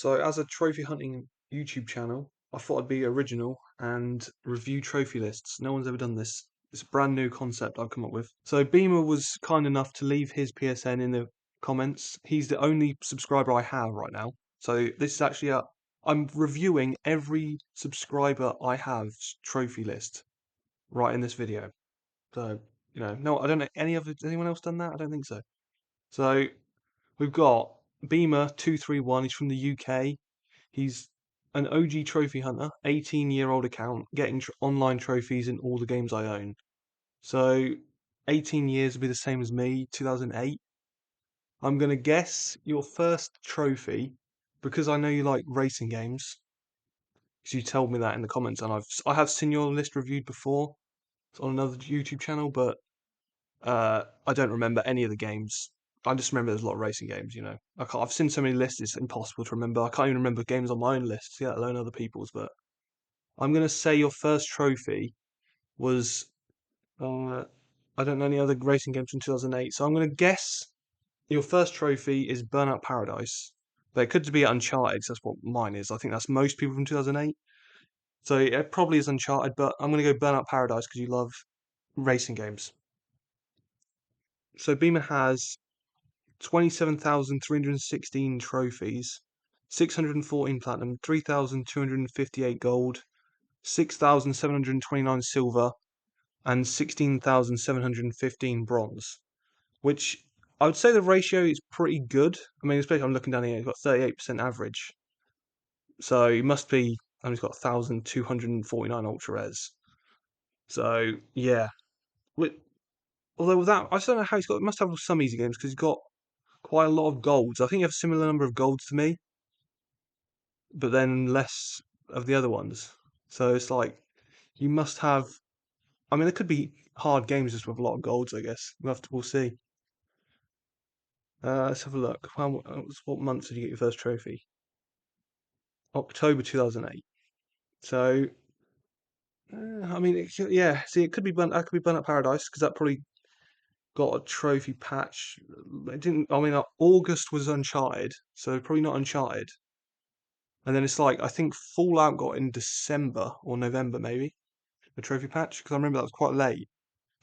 So, as a trophy hunting YouTube channel, I thought I'd be original and review trophy lists. No one's ever done this. It's a brand new concept I've come up with. So, Beamer was kind enough to leave his PSN in the comments. He's the only subscriber I have right now. So, this is actually I'm reviewing every subscriber I have's trophy list right in this video. So, no, I don't know has anyone else done that? I don't think so. So, we've got BEAMER231. He's from the UK. He's an OG trophy hunter, 18-year-old account, getting online trophies in all the games I own. So 18 years would be the same as me, 2008. I'm going to guess your first trophy, because I know you like racing games, because you told me that in the comments, and I have seen your list reviewed before. It's on another YouTube channel, but I don't remember any of the games. I just remember there's a lot of racing games. I've seen so many lists, it's impossible to remember. I can't even remember games on my own list, let alone other people's. But I'm going to say your first trophy was, uh, I don't know any other racing games from 2008, so I'm going to guess your first trophy is Burnout Paradise. But it could be Uncharted, 'cause that's what mine is. I think that's most people from 2008. So it probably is Uncharted, but I'm going to go Burnout Paradise because you love racing games. So Beamer has 27,316 trophies, 614 platinum, 3,258 gold, 6,729 silver, and 16,715 bronze, which I would say the ratio is pretty good. I mean, especially I'm looking down here, he's got 38% average. So he must be, and he's got 1,249 ultra rares. So yeah, with, although with that, I just don't know how he's got. He must have some easy games because he's got quite a lot of golds. I think you have a similar number of golds to me, but then less of the other ones. So it's like you must have. I mean, there could be hard games just with a lot of golds. I guess we'll see. Let's have a look. What month did you get your first trophy? October 2008. So, I mean, yeah. See, it could be That could be Burnout Paradise because that probably got a trophy patch. It didn't. I mean, August was Uncharted, so probably not Uncharted. And then it's like I think Fallout got in December or November maybe the trophy patch because I remember that was quite late.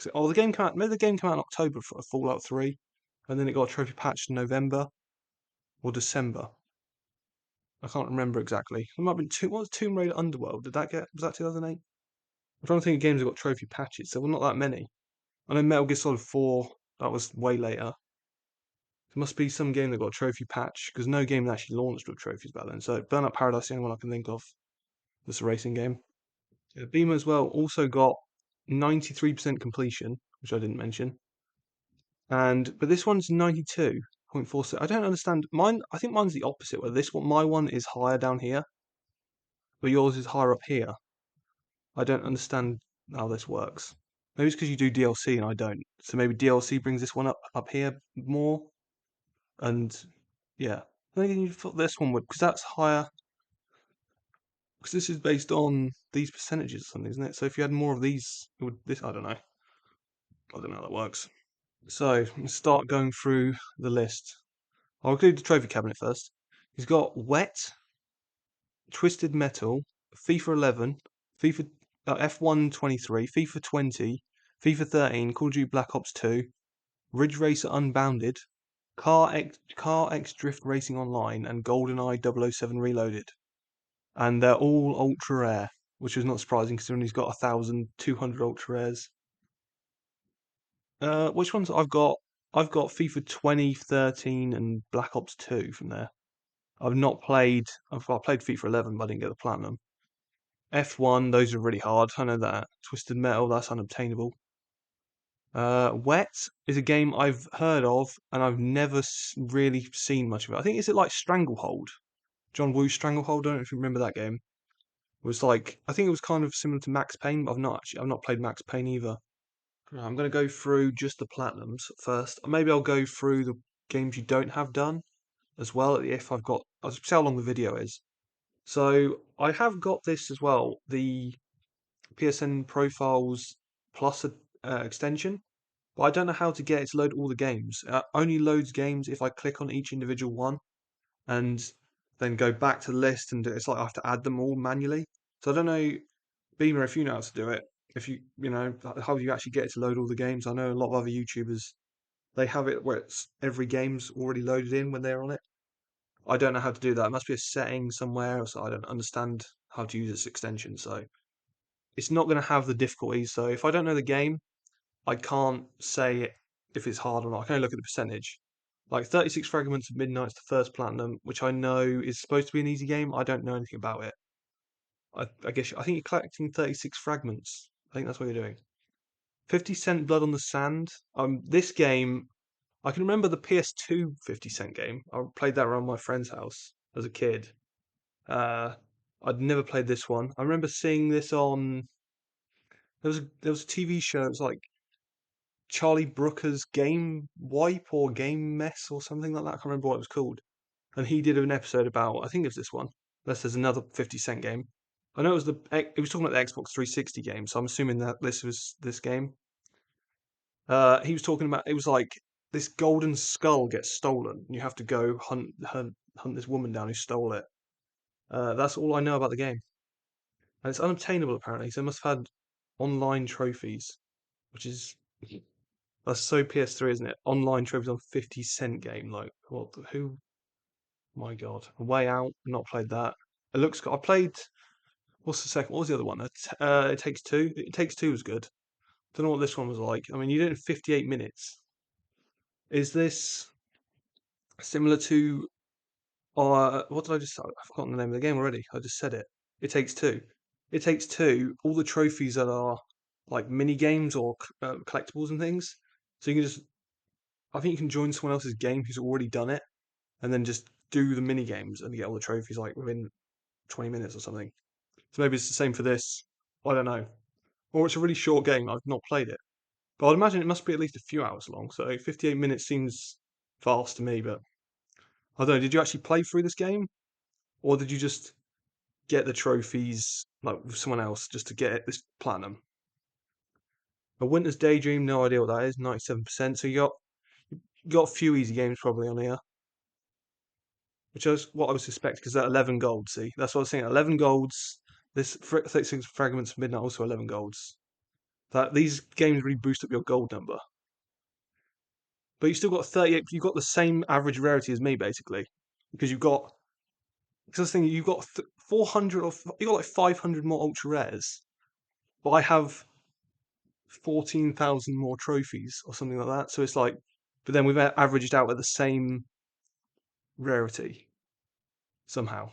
The game came out. Maybe the game came out in October for Fallout 3, and then it got a trophy patch in November or December. I can't remember exactly. It might have been what was Tomb Raider Underworld? Was that 2008? I'm trying to think of games that got trophy patches. There were not that many. I know Metal Gear Solid 4, that was way later. There must be some game that got a trophy patch because no game actually launched with trophies back then. So Burnout Paradise is the only one I can think of. That's a racing game. Yeah, Beamer as well also got 93% completion, which I didn't mention. But this one's 92.46. I don't understand. Mine, I think mine's the opposite. Where my one is higher down here, but yours is higher up here. I don't understand how this works. Maybe it's because you do DLC and I don't. So maybe DLC brings this one up here more. And yeah, I think you thought this one would because that's higher. Because this is based on these percentages or something, isn't it? So if you had more of these, it would this. I don't know. I don't know how that works. So let's start going through the list. I'll include the trophy cabinet first. He's got Wet, Twisted Metal, FIFA 11, FIFA F1 23, FIFA 20, FIFA 13, Call of Duty Black Ops 2, Ridge Racer Unbounded, Car X Drift Racing Online, and GoldenEye 007 Reloaded. And they're all ultra rare, which is not surprising considering he's got 1,200 ultra rares. Which ones I've got? I've got FIFA 20, 13, and Black Ops 2 from there. I've played FIFA 11, but I didn't get the platinum. F1, those are really hard. I know that. Twisted Metal, that's unobtainable. Wet is a game I've heard of, and I've never really seen much of it. I think is it like Stranglehold, John Woo's Stranglehold. I don't know if you remember that game. It was like I think it was kind of similar to Max Payne, but I've not played Max Payne either. I'm going to go through just the platinums first. Maybe I'll go through the games you don't have done as well. If I've got, I'll see how long the video is. So I have got this as well, the PSN Profiles Plus extension, but I don't know how to get it to load all the games. It only loads games if I click on each individual one, and then go back to the list and it's like I have to add them all manually. So I don't know, Beamer, if you know how to do it, if you know how you actually get it to load all the games. I know a lot of other YouTubers they have it where it's every game's already loaded in when they're on it. I don't know how to do that. It must be a setting somewhere, so I don't understand how to use this extension. So it's not going to have the difficulties. So if I don't know the game, I can't say if it's hard or not. I can only look at the percentage. Like 36 Fragments of Midnight's the first platinum, which I know is supposed to be an easy game. I don't know anything about it. I think you're collecting 36 fragments. I think that's what you're doing. 50 Cent Blood on the Sand. This game, I can remember the PS2 50 Cent game. I played that around my friend's house as a kid. Uh, I'd never played this one. I remember seeing this on. There was a TV show. It was like Charlie Brooker's Game Wipe or Game Mess or something like that. I can't remember what it was called. And he did an episode about. I think it was this one. Unless there's another 50 Cent game. I know it was talking about the Xbox 360 game, so I'm assuming that this was this game. He was talking about it was like this golden skull gets stolen, and you have to go hunt this woman down who stole it. That's all I know about the game, and it's unobtainable apparently. So it must have had online trophies, which is that's so PS3, isn't it? Online trophies on 50 Cent game, like what? Who? My God, A Way Out. Not played that. It looks. I played. What's the second? What was the other one? It Takes Two. It Takes Two was good. Don't know what this one was like. I mean, you did it in 58 minutes. Is this similar to what did I just? I've forgotten the name of the game already. I just said it. It Takes Two. It Takes Two. All the trophies that are like mini games or collectibles and things. So you can just. I think you can join someone else's game who's already done it, and then just do the mini games and get all the trophies like within 20 minutes or something. So maybe it's the same for this. I don't know. Or it's a really short game. I've not played it. But I'd imagine it must be at least a few hours long. So 58 minutes seems fast to me. But I don't know. Did you actually play through this game, or did you just get the trophies like with someone else just to get it this platinum? A Winter's Daydream, no idea what that is. 97%. So you got a few easy games probably on here, which is what I was suspecting because that 11 gold. See, that's what I was saying. 11 golds. This 36 Fragments of Midnight also 11 golds. That these games really boost up your gold number. But you've still got 38. You've got the same average rarity as me basically, because you've got. Because I was thinking you've got 400 or you got like 500 more ultra rares, but I have 14,000 more trophies or something like that. So it's like, but then we've averaged out at the same rarity somehow.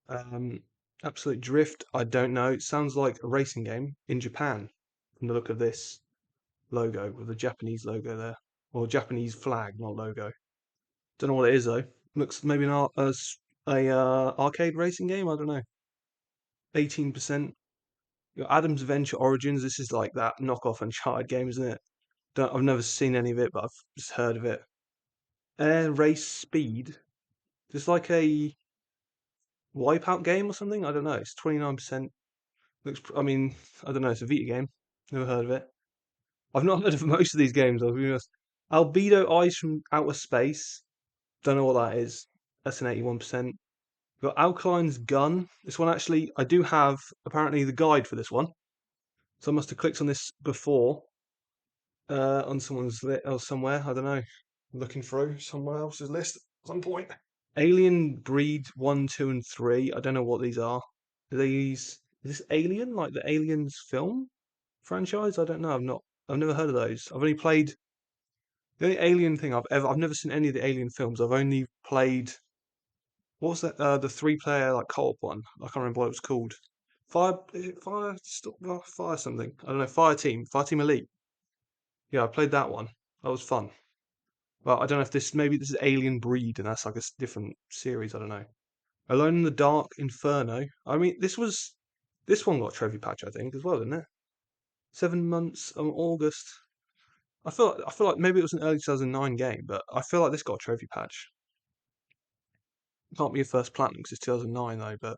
Um, Absolute Drift, I don't know. It sounds like a racing game in Japan from the look of this logo with the Japanese logo there, or Japanese flag, not logo. Don't know what it is though. Looks maybe arcade racing game. I don't know. 18%. Your Adam's Venture Origins. This is like that knockoff Uncharted game, isn't it? I've never seen any of it, but I've just heard of it. Air Race Speed. It's like a Wipeout game or something. I don't know. It's 29%. Looks. I mean, I don't know. It's a Vita game. Never heard of it. I've not heard of most of these games. I'll be honest. Albedo Eyes from Outer Space. Don't know what that is. That's an 81%. We've got Alkaline's Gun. This one actually, I do have apparently the guide for this one. So I must have clicked on this before on someone's or somewhere. I don't know. Looking through someone else's list at some point. Alien Breed 1, 2, and 3. I don't know what these are. Are these is this Alien like the Aliens film franchise? I don't know. I've never heard of those. I've only played the only Alien thing I've never seen any of the Alien films. I've only played what was that? The three-player like co-op one. I can't remember what it was called. Fire, is it Fire, Fire something. I don't know. Fire Team Elite. Yeah, I played that one. That was fun. Well, I don't know if maybe this is Alien Breed and that's like a different series. I don't know. Alone in the Dark Inferno. I mean, this one got a trophy patch I think as well, didn't it? 7 months of August. I feel like maybe it was an early 2009 game, but I feel like this got a trophy patch. It can't be your first platinum because it's 2009 though, but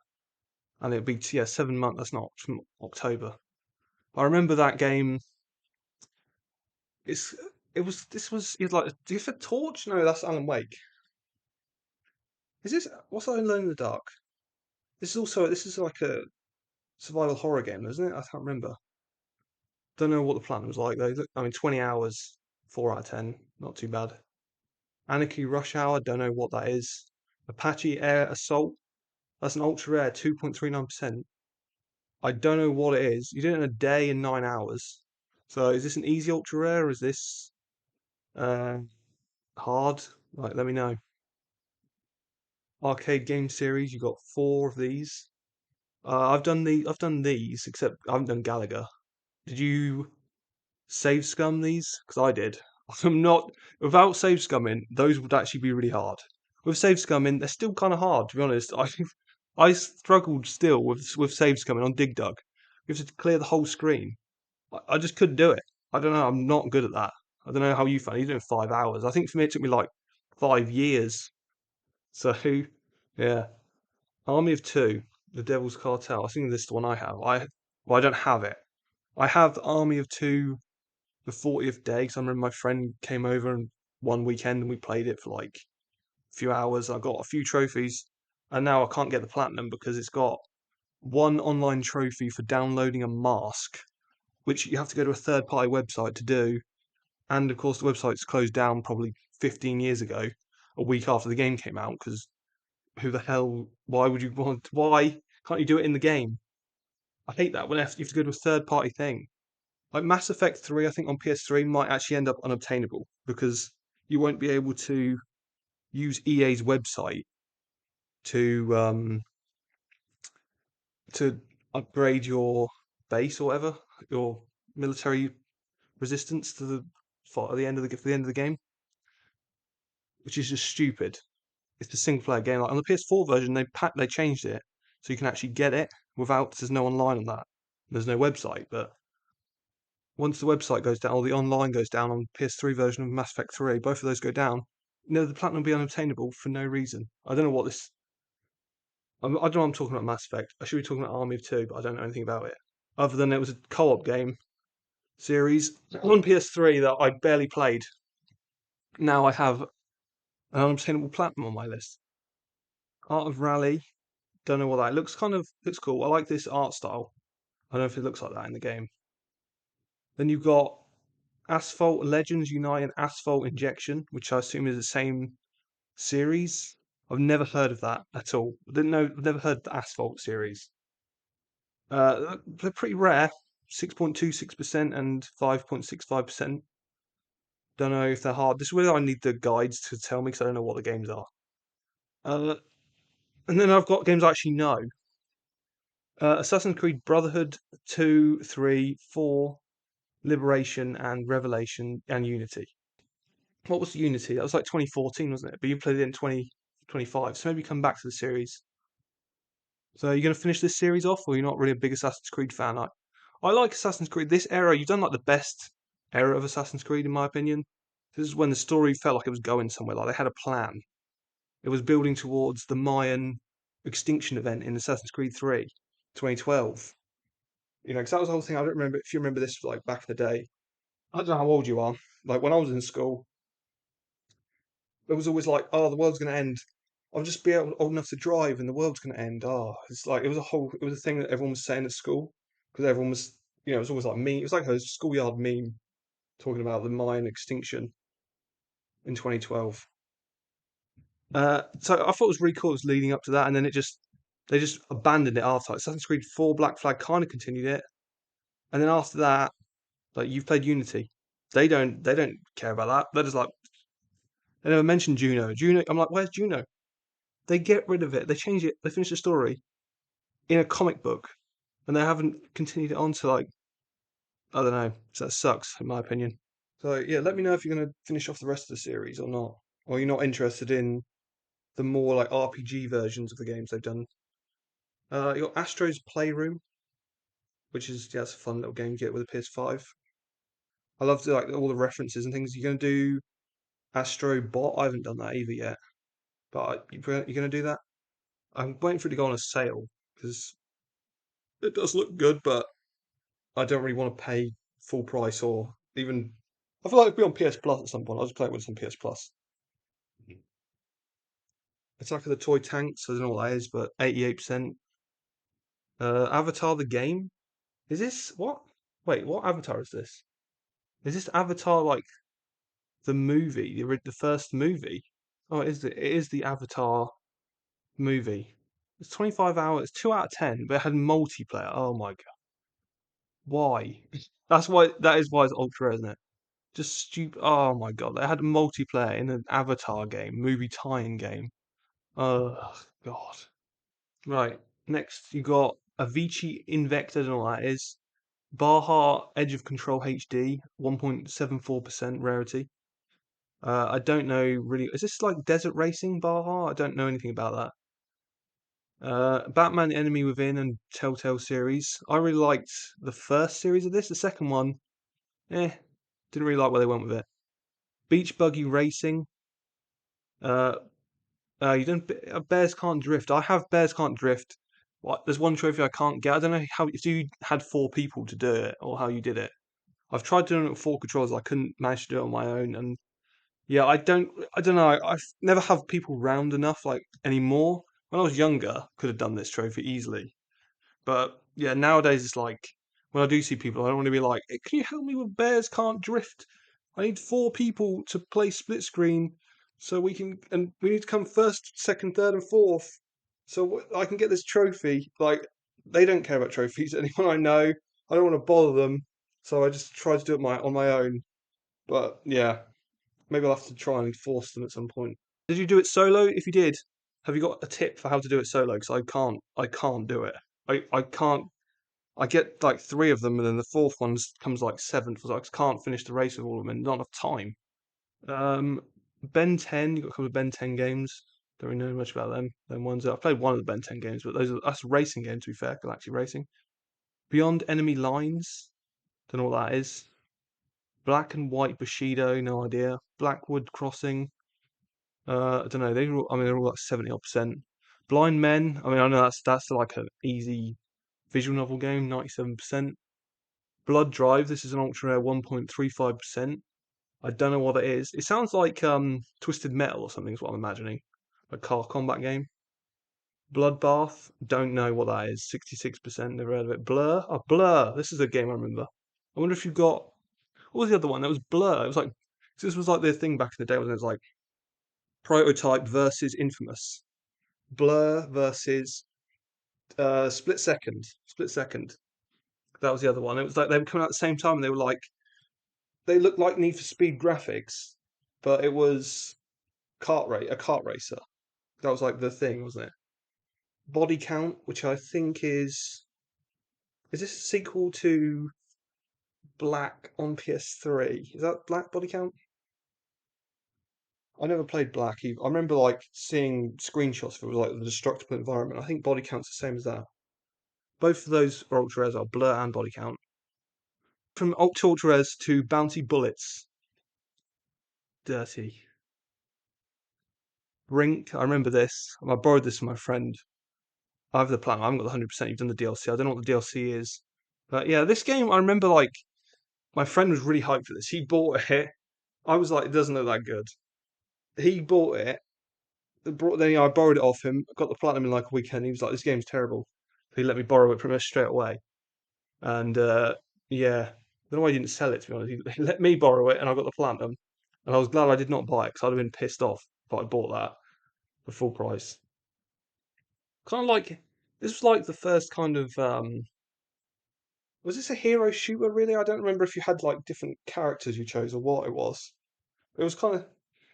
and it'd be yeah 7 months. That's not from October. I remember that game. It's it was this was it's like do you for Torch? No, that's Alan Wake. Is this what's that in Alone in the Dark? This is like a survival horror game, isn't it? I can't remember. Don't know what the plan was like though. I mean, 20 hours, 4 out of 10, not too bad. Anarchy Rush Hour, don't know what that is. Apache Air Assault, that's an ultra rare, 2.39%. I don't know what it is. You did it in a day and 9 hours. So is this an easy ultra rare or is this uh, hard? Like, let me know. Arcade game series, you got four of these. I've done these, except I haven't done Gallagher. Did you save scum these? Because I did. I'm not without save scumming. Those would actually be really hard. With save scumming, they're still kind of hard to be honest. I struggled still with save scumming on Dig Dug. You have to clear the whole screen. I just couldn't do it. I don't know. I'm not good at that. I don't know how you found it. You did it in 5 hours. I think for me it took me like 5 years. So yeah, Army of Two, The Devil's Cartel. I think this is the one I have. I don't have it. I have Army of Two, the 40th day. Because I remember my friend came over and one weekend and we played it for like a few hours. I got a few trophies, and now I can't get the platinum because it's got one online trophy for downloading a mask, which you have to go to a third party website to do. And of course, the website's closed down probably 15 years ago, a week after the game came out. Because who the hell? Why would you want? Why can't you do it in the game? I hate that when you have to go to a third party thing. Like Mass Effect 3, I think on PS3 might actually end up unobtainable because you won't be able to use EA's website to to upgrade your base or whatever, your military resistance to the for the end of the game, which is just stupid. It's a single player game. Like on the PS4 version, they changed it so you can actually get it without there's no online on that. There's no website, but once the website goes down or the online goes down on PS3 version of Mass Effect 3, both of those go down. No, the platinum will be unobtainable for no reason. I don't know what this. I don't know. What I'm talking about Mass Effect. I should be talking about Army of Two, but I don't know anything about it other than it was a co-op game series on PS3 that I barely played. Now I have an unobtainable platinum on my list. Art of Rally. Don't know what that looks. Kind of looks cool. I like this art style. I don't know if it looks like that in the game. Then you've got Asphalt Legends Unite and Asphalt Injection, which I assume is the same series. I've never heard of that at all. I didn't know. I've never heard the Asphalt series. They're pretty rare. 6.26% and 5.65%. Don't know if they're hard. This is where I need the guides to tell me because I don't know what the games are. Uh, and then I've got games I actually know. Assassin's Creed Brotherhood 2, 3, 4, Liberation, and Revelation, and Unity. What was Unity? That was like 2014, wasn't it? But you played it in 2025, so maybe come back to the series. So are you going to finish this series off, or you're not really a big Assassin's Creed fan? I like Assassin's Creed. This era, you've done like the best era of Assassin's Creed, in my opinion. This is when the story felt like it was going somewhere. Like they had a plan. It was building towards the Mayan extinction event in Assassin's Creed 3, 2012. You know, because that was the whole thing. I don't remember if you remember this like back in the day. I don't know how old you are. Like when I was in school, it was always like, oh, the world's going to end. I'll just be old enough to drive and the world's going to end. Oh, it's like, it was a thing that everyone was saying at school because everyone was, it was always like me. It was like a schoolyard meme talking about the Mayan extinction in 2012. So I thought it was really cool. It was leading up to that, and then they just abandoned it after. Like Assassin's Creed 4 Black Flag kind of continued it, and then after that, like you've played Unity. They don't care about that. They're just like they never mentioned Juno. Juno, I'm like, where's Juno? They get rid of it. They change it. They finish the story in a comic book, and they haven't continued it on to like I don't know. So that sucks, in my opinion. So yeah, let me know if you're gonna finish off the rest of the series or not, or you're not interested in the more like RPG versions of the games they've done. You got Astro's Playroom, which is yeah, it's a fun little game you get with a PS5. I love like all the references and things. You're gonna do Astro Bot. I haven't done that either yet, but you're gonna do that. I'm waiting for it to go on a sale because it does look good, but I don't really want to pay full price or even. I feel like it'll be on PS Plus at some point. I'll just play it when it's on PS Plus. Attack of the Toy Tanks. I don't know what that is, but 88%. Avatar the game. Is this what? Wait, what Avatar is this? Is this Avatar like the movie, the first movie? Oh, it is the Avatar movie. It's 25 hours, 2 out of 10, but it had multiplayer. Oh my god, why? That's why. That is why it's ultra rare, isn't it? Just stupid. Oh my god, they had multiplayer in an Avatar game, movie tie-in game. Oh god. Right. Next, you got Avicii Invector. I don't know what that is. Baja Edge of Control HD, 1.74% rarity. I don't know really. Is this like desert racing Baja? I don't know anything about that. Batman Enemy Within and Telltale series. I really liked the first series of this. The second one, didn't really like where they went with it. Beach Buggy Racing. Uh, you don't. Bears Can't Drift. I have Bears Can't Drift. What? There's one trophy I can't get. I don't know how if you had 4 people to do it or how you did it. I've tried doing it with 4 controllers. I couldn't manage to do it on my own, and yeah, I don't know. I've never have people round enough like anymore. When I was younger, could have done this trophy easily. But yeah, nowadays it's like when I do see people, I don't want to be like, "Hey, can you help me with Bears Can't Drift? I need 4 people to play split screen so we need to come first, second, third, and fourth so I can get this trophy." Like they don't care about trophies. Anyone I know, I don't want to bother them, so I just try to do it on my own. But yeah, maybe I'll have to try and force them at some point. Did you do it solo? If you did, have you got a tip for how to do it solo? Because I can't do it. I can't. I get like 3 of them, and then the fourth one comes like seventh. So I just can't finish the race with all of them, and not enough time. Um, Ben 10. You got a couple of Ben 10 games. Don't really know much about them. Them ones. I've played one of the Ben 10 games, but that's racing games. To be fair, actually racing. Beyond Enemy Lines. Don't know what that is. Black and White Bushido. No idea. Blackwood Crossing. I don't know. I mean, they're all like 70 odd percent. Blind Men. I mean, I know that's like an easy visual novel game, 97%. Blood Drive. This is an ultra rare, 1.35%. I don't know what it is. It sounds like Twisted Metal or something. Is what I'm imagining. A car combat game. Bloodbath. Don't know what that is. 66%. Never heard of it. Blur. Oh, Blur. This is a game I remember. I wonder if you got. What was the other one? That was Blur. It was like. This was like the thing back in the day when it was like Prototype versus Infamous. Blur versus Split Second. Split Second. That was the other one. It was like they were coming out at the same time, and they were like they looked like Need for Speed graphics, but it was a kart racer. That was like the thing, wasn't it? Body Count, which I think is this a sequel to Black on PS3? Is that Black Body Count? I never played Black either. I remember like seeing screenshots of it was like the destructible environment. I think Body Count's the same as that. Both of those are ultra rares are Blur and Body Count. From Ultra Res to Bounty Bullets. Dirty. Brink, I remember this. I borrowed this from my friend. I have the plan. I haven't got the 100%. You've done the DLC. I don't know what the DLC is. But yeah, this game, I remember like my friend was really hyped for this. He bought it. I was like, it doesn't look that good. He bought it. Then I borrowed it off him. Got the platinum in like a weekend. He was like, this game's terrible. He let me borrow it pretty much straight away. And yeah, I don't know why he didn't sell it to be honest. He let me borrow it and I got the platinum. And I was glad I did not buy it because I'd have been pissed off if I bought that for full price. Kind of like this was like the first kind of was this a hero shooter really? I don't remember if you had like different characters you chose or what it was. It was kind of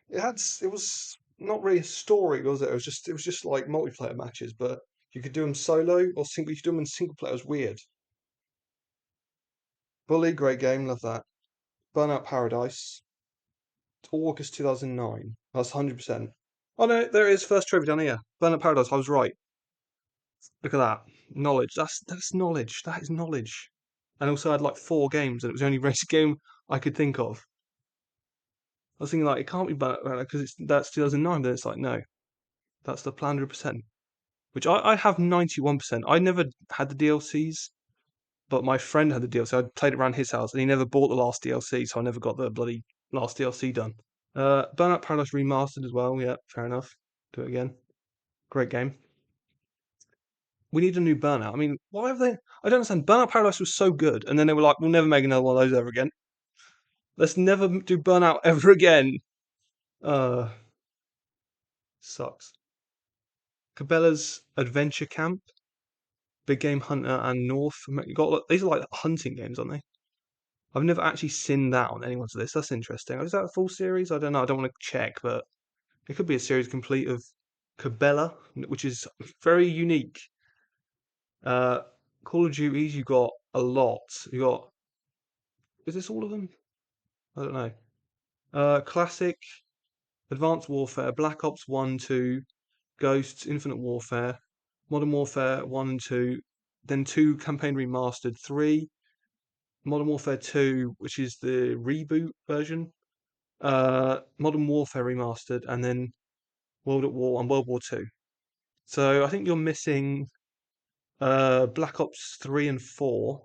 it was not really a story, was it? It was just like multiplayer matches, but you could do them solo or single. You could do them in single player. It was weird. Bully, great game, love that. Burnout Paradise, August 2009. That's 100%. Oh no, there it is. First trophy down here. Burnout Paradise. I was right. Look at that. Knowledge. That's knowledge. That is knowledge. And also I had like 4 games and it was the only race game I could think of. I was thinking like it can't be bad because that's 2009, but it's like no, that's the plan 100%. Which I have 91%. I never had the DLCs, but my friend had the DLC. I played it around his house and he never bought the last DLC, so I never got the bloody last DLC done. Burnout Paradise Remastered as well. Yeah, fair enough. Do it again. Great game. We need a new Burnout. I mean, why have they? I don't understand. Burnout Paradise was so good, and then they were like, "We'll never make another one of those ever again. Let's never do Burnout ever again." Uh, Sucks. Cabela's Adventure Camp, Big Game Hunter, and North. You got these are like hunting games, aren't they? I've never actually seen that on anyone's list. That's interesting. Is that a full series? I don't know. I don't want to check, but it could be a series complete of Cabela, which is very unique. Uh, Call of Duties, you got a lot. You got, is this all of them? I don't know. Classic, Advanced Warfare, Black Ops 1, 2, Ghosts, Infinite Warfare, Modern Warfare 1 and 2, then 2 Campaign Remastered, 3, Modern Warfare 2, which is the reboot version, Modern Warfare Remastered, and then World at War and World War 2. So I think you're missing Black Ops 3 and 4,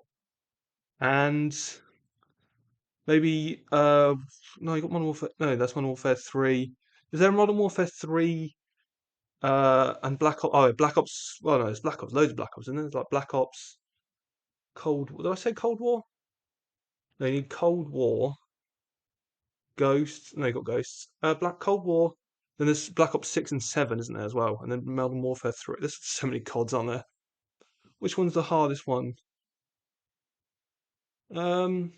and maybe no, you got Modern Warfare. No, that's Modern Warfare 3. Is there a Modern Warfare 3 and Black Ops? Oh, Black Ops. Well, no, it's Black Ops. Loads of Black Ops, isn't there? There's like Black Ops, Cold. Did I say Cold War? No, you need Cold War, Ghosts. No, you got Ghosts. Black Cold War. Then there's Black Ops 6 and 7, isn't there as well? And then Modern Warfare 3. There's so many CODs on there. Which one's the hardest one? Um,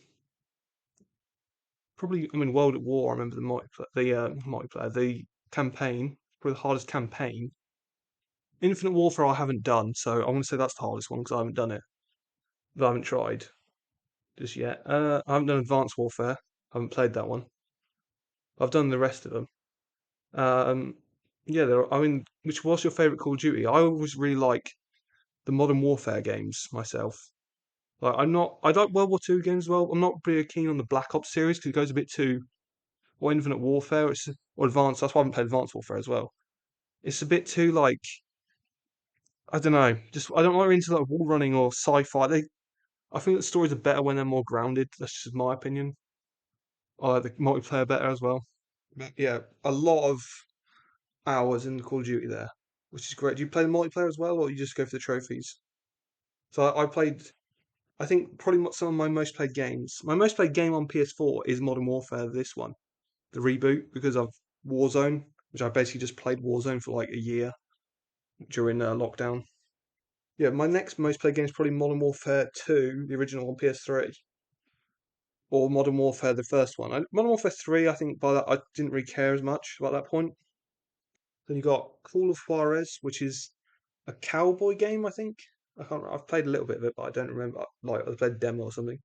Probably. I mean, World at War. I remember the campaign. Probably the hardest campaign. Infinite Warfare I haven't done, so I'm gonna say that's the hardest one because I haven't done it. But I haven't tried just yet. I haven't done Advanced Warfare. I haven't played that one. I've done the rest of them. Um, yeah, I mean, which was your favorite Call of Duty? I always really like the Modern Warfare games myself. Like, I like World War Two games as well. I'm not really keen on the Black Ops series because it goes a bit too, or Infinite Warfare, or Advanced. That's why I haven't played Advanced Warfare as well. It's a bit too like, I don't know. Just I don't like into like wall running or sci-fi. I think the stories are better when they're more grounded. That's just my opinion. I like the multiplayer better as well. But yeah, a lot of hours in Call of Duty there, which is great. Do you play the multiplayer as well, or you just go for the trophies? So I played, I think probably some of my most played games. My most played game on PS4 is Modern Warfare, this one, the reboot, because of Warzone, which I basically just played Warzone for like a year during lockdown. Yeah, my next most played game is probably Modern Warfare 2, the original on PS3. Or Modern Warfare, the first one. Modern Warfare 3, I think by that I didn't really care as much about that point. Then you got Call of Juarez, which is a cowboy game, I think. I've played a little bit of it, but I don't remember. Like I played a demo or something.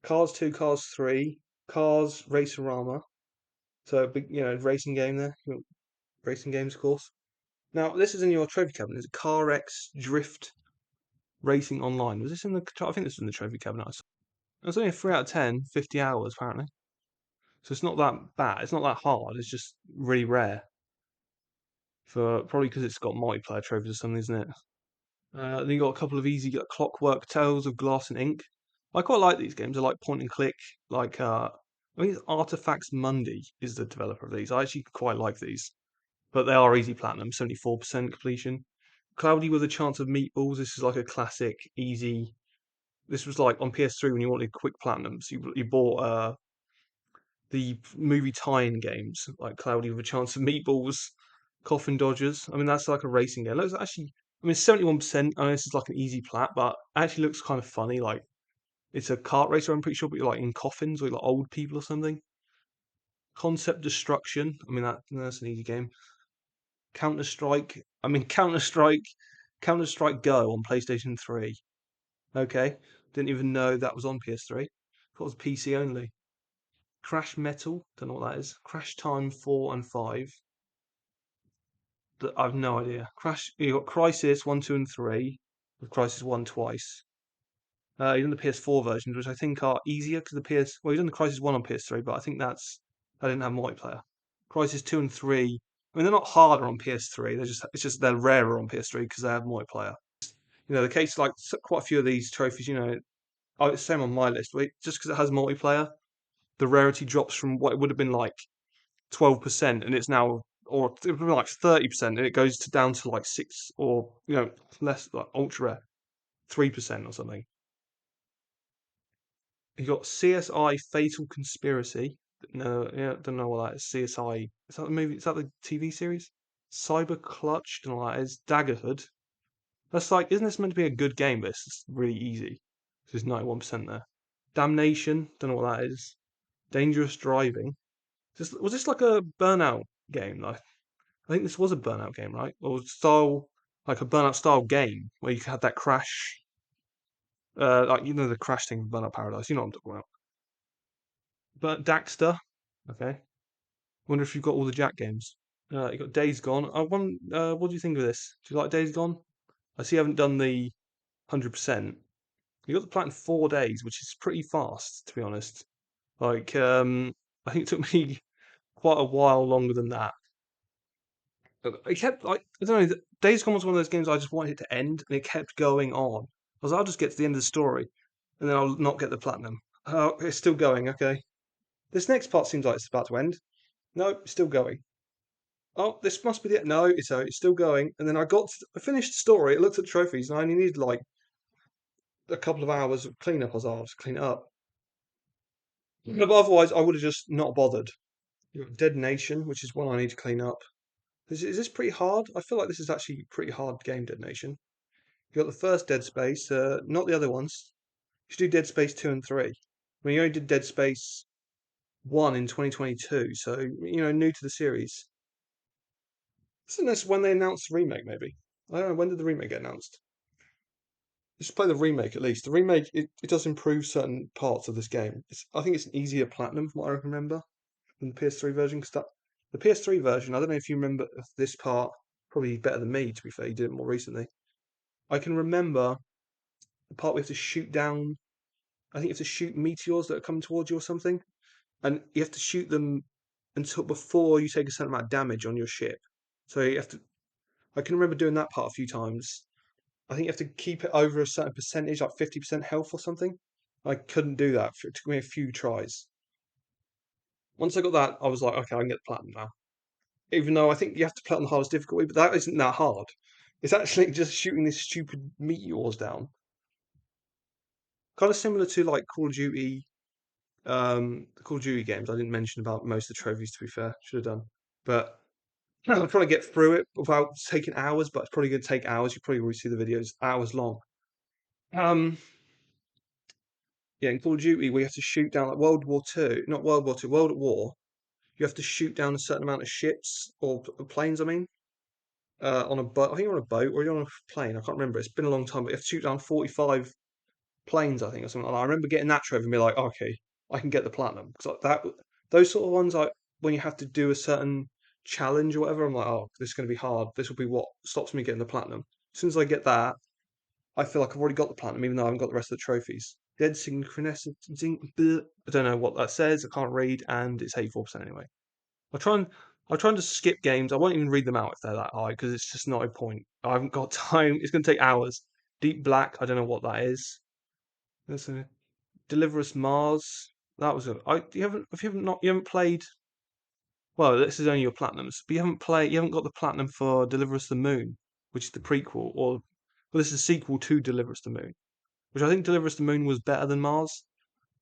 Cars 2, Cars 3, Cars Racerama. So a big, racing game there. Racing games, of course. Now this is in your trophy cabinet. It's Car X Drift Racing Online. Was this in the? I think this was in the trophy cabinet. It was only a 3 out of 10, 50 hours apparently. So it's not that bad. It's not that hard. It's just really rare for probably because it's got multiplayer trophies or something, isn't it? Then you got a couple of easy Clockwork Tales of Glass and Ink. I quite like these games. I like point and click. Like I think it's Artifacts Mundi is the developer of these. I actually quite like these, but they are easy platinum, 74% completion. Cloudy with a Chance of Meatballs. This is like a classic, easy. This was like on PS3 when you wanted quick platinums. You bought the movie tie-in games like Cloudy with a Chance of Meatballs, Coffin Dodgers. I mean, that's like a racing game. It looks actually, I mean, 71%. I know this is like an easy plat, but it actually looks kind of funny. Like it's a kart racer, I'm pretty sure, but you're like in coffins or like old people or something. Concept Destruction. I mean, that's an easy game. Counter Strike. I mean, Counter Strike Go on PlayStation 3. Okay, didn't even know that was on PS3. Thought it was PC only. Crash Metal. Don't know what that is. Crash Time 4 and 5. I've no idea. You got Crisis 1, 2, and 3. With Crisis 1 twice. You've done the PS4 versions, which I think are easier because the PS. Well, you've done the Crisis 1 on PS3, but I think I didn't have multiplayer. Crisis 2 and 3. I mean, they're not harder on PS3. They're rarer on PS3 because they have multiplayer. The case like quite a few of these trophies. It's the same on my list. Just because it has multiplayer, the rarity drops from what it would have been like 12%, and it's now or it would be like 30%, and it goes to down to like six or less, like ultra rare, 3% or something. You got CSI Fatal Conspiracy. No, yeah, don't know what that is. CSI, is that the movie? Is that the TV series? Cyber Clutch, don't know what that is. Daggerhood. That's like, isn't this meant to be a good game? But it's just really easy. There's 91% there. Damnation, don't know what that is. Dangerous Driving. Was this like a Burnout game? Like, I think this was a Burnout game, right? Or style, like a Burnout style game where you had that crash, like the crash thing in Burnout Paradise. You know what I'm talking about. But Daxter, okay. Wonder if you've got all the Jack games. You got Days Gone. What do you think of this? Do you like Days Gone? I see you haven't done the 100%. You got the plat in 4 days, which is pretty fast, to be honest. Like, I think it took me quite a while longer than that. It kept like I don't know. Days Gone was one of those games I just wanted it to end, and it kept going on. I was like, I'll just get to the end of the story, and then I'll not get the platinum. Oh, it's still going. Okay, this next part seems like it's about to end. No, it's still going. Oh, this must be the no. It's still going. And then I finished the story. I looked at the trophies, and I only needed like a couple of hours of cleanup. I was like, I'll just clean it up. But otherwise, I would have just not bothered. You got Dead Nation, which is one I need to clean up. Is this pretty hard? I feel like this is actually a pretty hard game, Dead Nation. You got the first Dead Space, not the other ones. You should do Dead Space 2 and 3. I mean, you only did Dead Space 1 in 2022, so, new to the series. Isn't this when they announced the remake, maybe? I don't know, when did the remake get announced? Let's play the remake at least. The remake, it does improve certain parts of this game. I think it's an easier platinum from what I remember than the PS3 version. The PS3 version, I don't know if you remember this part, probably better than me, to be fair, you did it more recently. I can remember the part we have to shoot down. I think you have to shoot meteors that are coming towards you or something, and you have to shoot them until before you take a certain amount of damage on your ship. So you have to. I can remember doing that part a few times. I think you have to keep it over a certain percentage, like 50% health or something. I couldn't do that. It took me a few tries. Once I got that, I was like, okay, I can get the platinum now. Even though I think you have to play it on the hardest difficulty, but that isn't that hard. It's actually just shooting these stupid meteors down. Kind of similar to like the Call of Duty games. I didn't mention about most of the trophies, to be fair. Should have done. But I'm trying to get through it without taking hours, but it's probably going to take hours. You probably already see the videos, hours long. Um, yeah, in Call of Duty, we have to shoot down like World War Two, not World War Two, World at War. You have to shoot down a certain amount of ships or planes. I mean, on a boat. I think you're on a boat or you're on a plane. I can't remember. It's been a long time, but you have to shoot down 45 planes, I think, or something like that. I remember getting that trophy and be like, okay, I can get the platinum because like that, those sort of ones, like when you have to do a certain challenge or whatever, I'm like, oh, this is going to be hard. This will be what stops me getting the platinum. As soon as I get that, I feel like I've already got the platinum, even though I haven't got the rest of the trophies. Dead synchronicity. I don't know what that says. I can't read, and it's 84% anyway. I try and I try and just skip games. I won't even read them out if they're that high because it's just not a point. I haven't got time. It's going to take hours. Deep Black. I don't know what that is. There's a Deliver Us Mars. That was a. You haven't. If you haven't not. You haven't played. Well, this is only your platinums, but you haven't played. You haven't got the platinum for Deliver Us the Moon, which is the prequel, or well, this is a sequel to Deliver Us the Moon, which I think Deliver Us the Moon was better than Mars.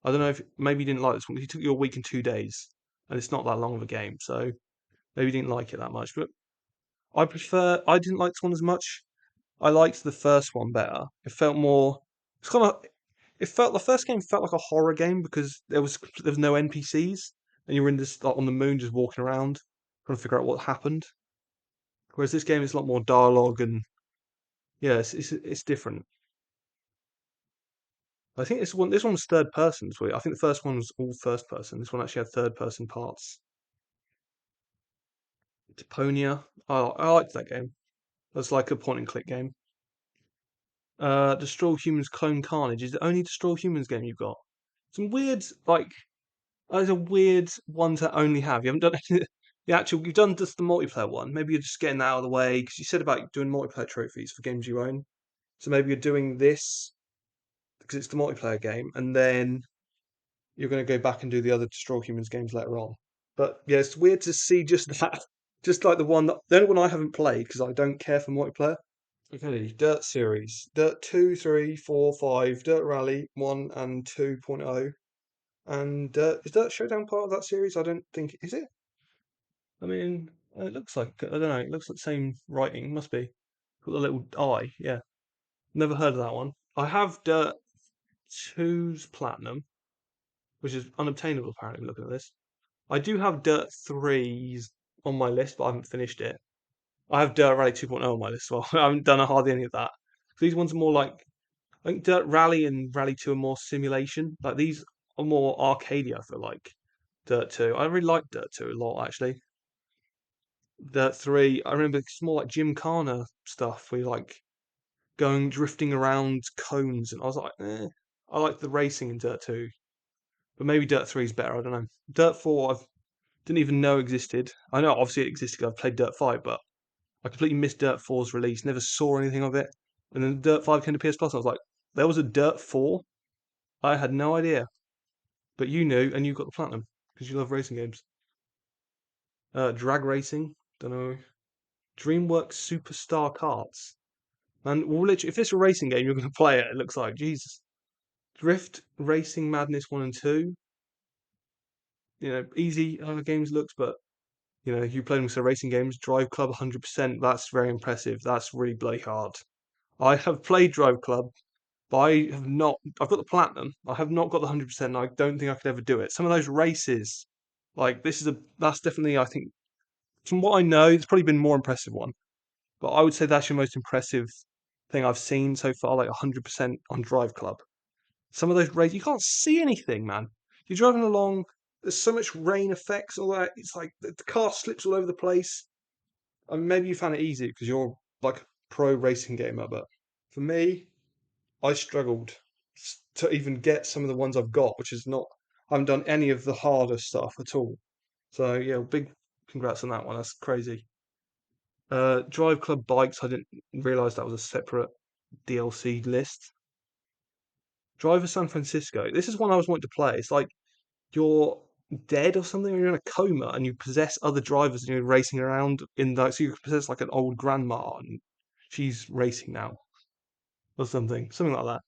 I don't know if maybe you didn't like this one. It took you a week and 2 days, and it's not that long of a game, so maybe you didn't like it that much. But I prefer. I didn't like this one as much. I liked the first one better. It felt more. It's kind of. It felt the first game felt like a horror game because there was no NPCs and you were in this like on the moon just walking around trying to figure out what happened. Whereas this game is a lot more dialogue and yeah, it's different. I think this one's third person. I think the first one was all first person. This one actually had third person parts. Deponia. I liked that game. That's like a point and click game. Destroy Humans Clone Carnage is the only Destroy Humans game you've got. Some weird like that is a weird one to only have. You haven't done the actual. You've done just the multiplayer one. Maybe you're just getting that out of the way because you said about doing multiplayer trophies for games you own. So maybe you're doing this because it's the multiplayer game, and then you're going to go back and do the other Destroy Humans games later on. But yeah, it's weird to see just that. Just like the only one I haven't played because I don't care for multiplayer. Okay, Dirt series. Dirt 2, 3, 4, 5, Dirt Rally 1 and 2.0. And is Dirt Showdown part of that series? I don't think is it? I mean, it looks like I don't know. It looks like the same writing. Must be. Got the little eye. Yeah, never heard of that one. I have Dirt 2's Platinum, which is unobtainable apparently. Looking at this, I do have Dirt 3's on my list, but I haven't finished it. I have Dirt Rally 2.0 on my list as well. I haven't done hardly any of that. These ones are more like I think Dirt Rally and Rally 2 are more simulation. Like these are more arcadey, I feel like. Dirt 2. I really like Dirt 2 a lot actually. Dirt 3, I remember it's more like Gymkhana stuff where you're like going drifting around cones and I was like, I like the racing in Dirt 2. But maybe Dirt 3 is better, I don't know. Dirt 4 I didn't even know existed. I know obviously it existed 'cause I've played Dirt 5, but I completely missed Dirt 4's release, never saw anything of it. And then Dirt 5 came to PS Plus and I was like, there was a Dirt 4? I had no idea. But you knew, and you got the platinum because you love racing games. Drag racing, don't know. DreamWorks Superstar Karts. Man, well, literally, if it's a racing game, you're going to play it. It looks like Jesus. Drift Racing Madness 1 and 2. Easy games looks, but you play them as racing games. Drive Club 100%. That's very impressive. That's really bloody hard. I have played Drive Club, but I have not. I've got the platinum. I have not got the 100%. I don't think I could ever do it. Some of those races, like this is a. That's definitely. I think from what I know, it's probably been a more impressive one. But I would say that's your most impressive thing I've seen so far. Like 100% on Drive Club. Some of those races, you can't see anything, man. You're driving along. There's so much rain effects, all that. It's like the car slips all over the place. I mean, maybe you found it easy because you're like a pro racing gamer, but for me, I struggled to even get some of the ones I've got, which is not. I haven't done any of the harder stuff at all. So yeah, big congrats on that one. That's crazy. Drive Club Bikes. I didn't realize that was a separate DLC list. Driver San Francisco. This is one I was wanting to play. It's like you're dead or something, or you're in a coma and you possess other drivers and you're racing around in like so you possess like an old grandma and she's racing now or something like that.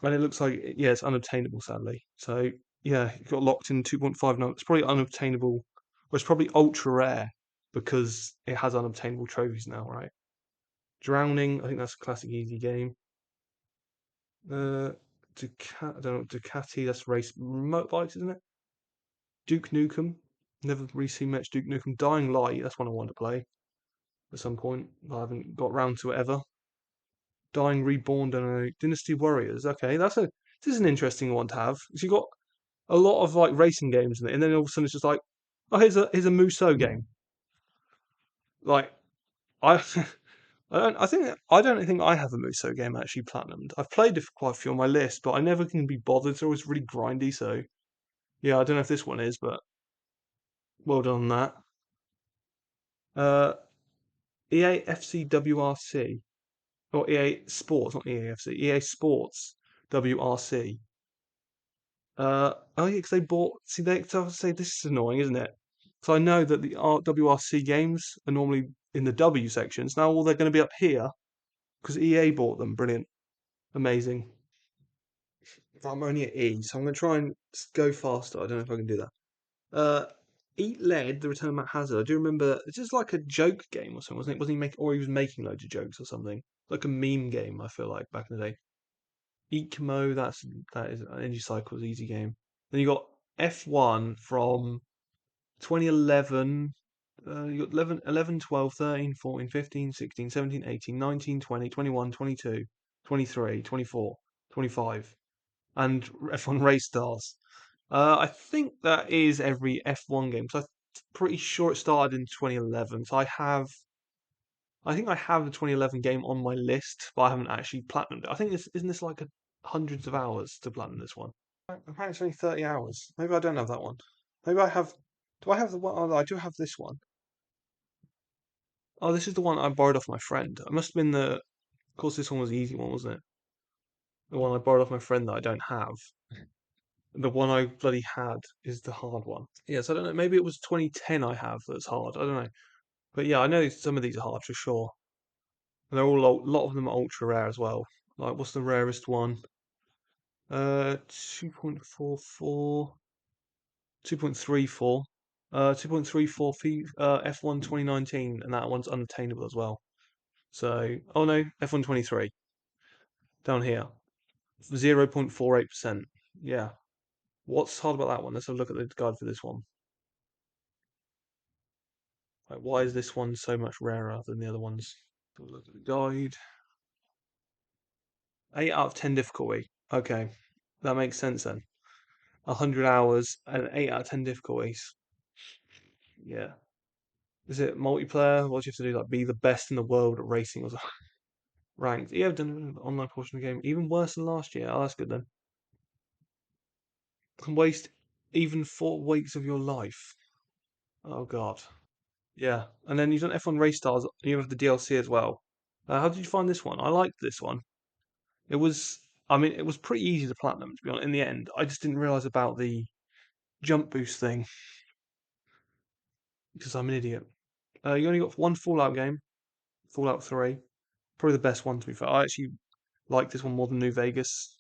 And it looks like yeah, it's unobtainable sadly. So yeah, it got locked in 2.5. No, it's probably unobtainable, or it's probably ultra rare because it has unobtainable trophies now, right? Drowning, I think that's a classic easy game. Uh, I don't know, Ducati, that's race motorbikes, isn't it? Duke Nukem, never really seen much Duke Nukem. Dying Light, that's one I wanted to play at some point. But I haven't got round to it ever. Dying Reborn, don't know. Dynasty Warriors, okay, this is an interesting one to have. So you got a lot of like racing games in it, and then all of a sudden it's just like, oh, here's a Muso game. Like I, I don't think I have a Muso game actually platinumed. I've played quite a few on my list, but I never can be bothered. It's always really grindy. So yeah, I don't know if this one is, but well done on that. Uh, EA WRC or EA Sports, not EAFC, EA Sports WRC. Oh yeah, because they bought. See, so I say this is annoying, isn't it? So I know that the WRC games are normally in the W sections. Now all they're going to be up here because EA bought them. Brilliant, amazing. I'm only at E, so I'm going to try and go faster. I don't know if I can do that. Eat Lead, The Return of Matt Hazard. I do remember this is like a joke game or something, wasn't it? Wasn't he making, or he was making loads of jokes or something? Like a meme game. I feel like back in the day. Eekmo, that is Energy Cycle's easy game. Then you got F1 from 2011. You got 11, 12, 13, 14, 15, 16, 17, 18, 19, 20, 21, 22, 23, 24, 25, and F1 Race Stars. I think that is every F1 game. So I'm pretty sure it started in 2011. So I think I have the 2011 game on my list, but I haven't actually platinumed it. I think this isn't this like hundreds of hours to platinum this one. Apparently it's only 30 hours. Maybe I don't have that one. Maybe I have. Do I have the one? Oh, I do have this one. Oh, this is the one I borrowed off my friend. It must have been the. Of course, this one was the easy one, wasn't it? The one I borrowed off my friend that I don't have. The one I bloody had is the hard one. Yes, I don't know. Maybe it was 2010 I have that's hard. I don't know. But yeah, I know some of these are hard for sure. And they're all a lot of them are ultra rare as well. Like what's the rarest one? 2.44, 2.34, 2.34 F1 2019, and that one's unattainable as well. So, oh no, F1 23 down here, 0.48%. Yeah. What's hard about that one? Let's have a look at the guide for this one. Like, why is this one so much rarer than the other ones? Have a look at the guide. 8 out of 10 difficulty. Okay, that makes sense then. 100 hours and 8 out of 10 difficulties. Yeah. Is it multiplayer? What do you have to do? Like, be the best in the world at racing or something? Ranked. Yeah, I've done an online portion of the game. Even worse than last year. Oh, that's good then. Can waste even 4 weeks of your life. Oh, God. Yeah. And then you've done F1 Race Stars. You have the DLC as well. How did you find this one? I liked this one. It was, I mean, it was pretty easy to platinum, to be honest, in the end. I just didn't realize about the jump boost thing because I'm an idiot. You only got one Fallout game, Fallout 3. Probably the best one, to be fair. I actually like this one more than New Vegas.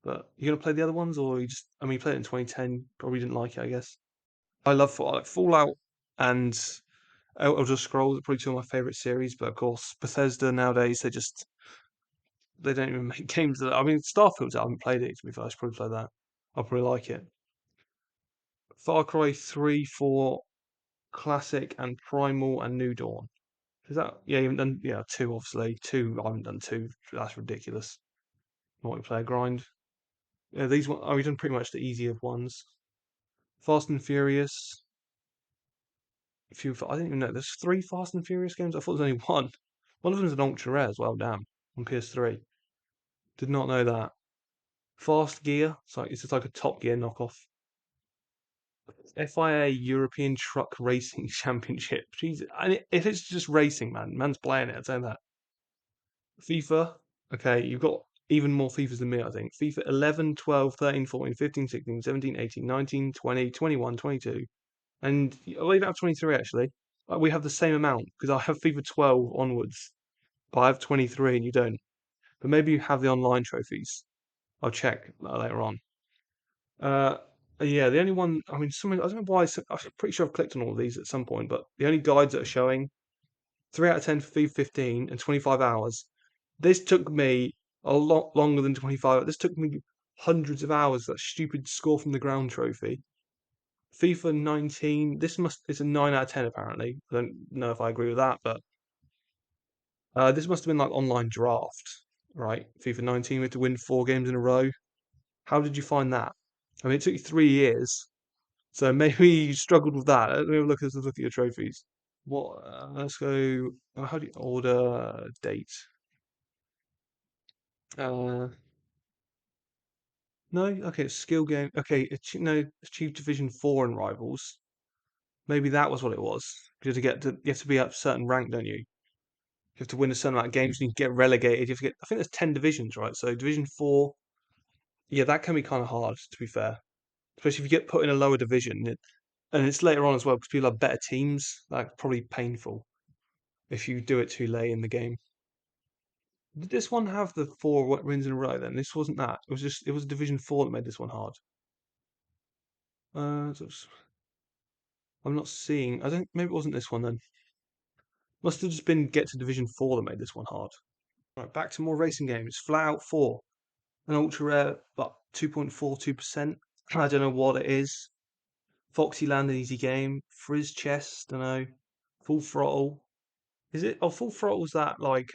But you gonna play the other ones, or you just? I mean, you played it in 2010. Probably didn't like it, I guess. I love Fallout and Elder Scrolls are probably two of my favorite series. But of course, Bethesda nowadays they don't even make games that. I mean, Starfield's I haven't played it. To be fair, I should probably play that. I'll probably like it. Far Cry 3, 4, Classic, and Primal, and New Dawn. Is that? Yeah, you haven't done. Yeah, two obviously. Two. I haven't done two. That's ridiculous. Multiplayer grind. Yeah, these one. Oh, we've done pretty much the easier ones. Fast and Furious. A few. I didn't even know there's three Fast and Furious games. I thought there was only one. One of them is an ultra rare as well. Damn, on PS3. Did not know that. Fast Gear. It's just like a Top Gear knockoff. FIA European Truck Racing Championship. Jesus, and if it's just racing, man's playing it. I'd say that. FIFA. Okay, you've got even more FIFAs than me, I think. FIFA 11, 12, 13, 14, 15, 16, 17, 18, 19, 20, 21, 22. And I even have 23 actually. We have the same amount because I have FIFA 12 onwards, but I have 23 and you don't. But maybe you have the online trophies. I'll check later on. Uh, yeah, the only one, I mean, I don't know why, I'm pretty sure I've clicked on all of these at some point, but the only guides that are showing 3 out of 10 for FIFA 15 and 25 hours. This took me a lot longer than 25. This took me hundreds of hours, that stupid score from the ground trophy. FIFA 19, it's a 9 out of 10 apparently. I don't know if I agree with that, but this must have been like online draft, right? FIFA 19, we had to win 4 games in a row. How did you find that? I mean, it took you 3 years, so maybe you struggled with that. Let me have a let's look at your trophies. What? Let's go. How do you order date? Uh, no. Okay, it's skill game. Okay, no, achieve Division 4 in Rivals. Maybe that was what it was. You have to you have to be at a certain rank, don't you? You have to win a certain amount of games, and you get relegated. You have to get. I think there's 10 divisions, right? So Division 4. Yeah, that can be kind of hard, to be fair. Especially if you get put in a lower division, and it's later on as well because people have better teams. That's probably painful if you do it too late in the game. Did this one have the 4 wins in a row then? This wasn't that. It was Division 4 that made this one hard. I'm not seeing. I don't. Maybe it wasn't this one then. Must have just been get to Division 4 that made this one hard. Right, back to more racing games. Flat Out 4, an ultra rare, but 2.42%. I don't know what it is. Foxyland, an easy game. Frizz Chess, don't know. Full Throttle. Is it? Oh, Full Throttle was that like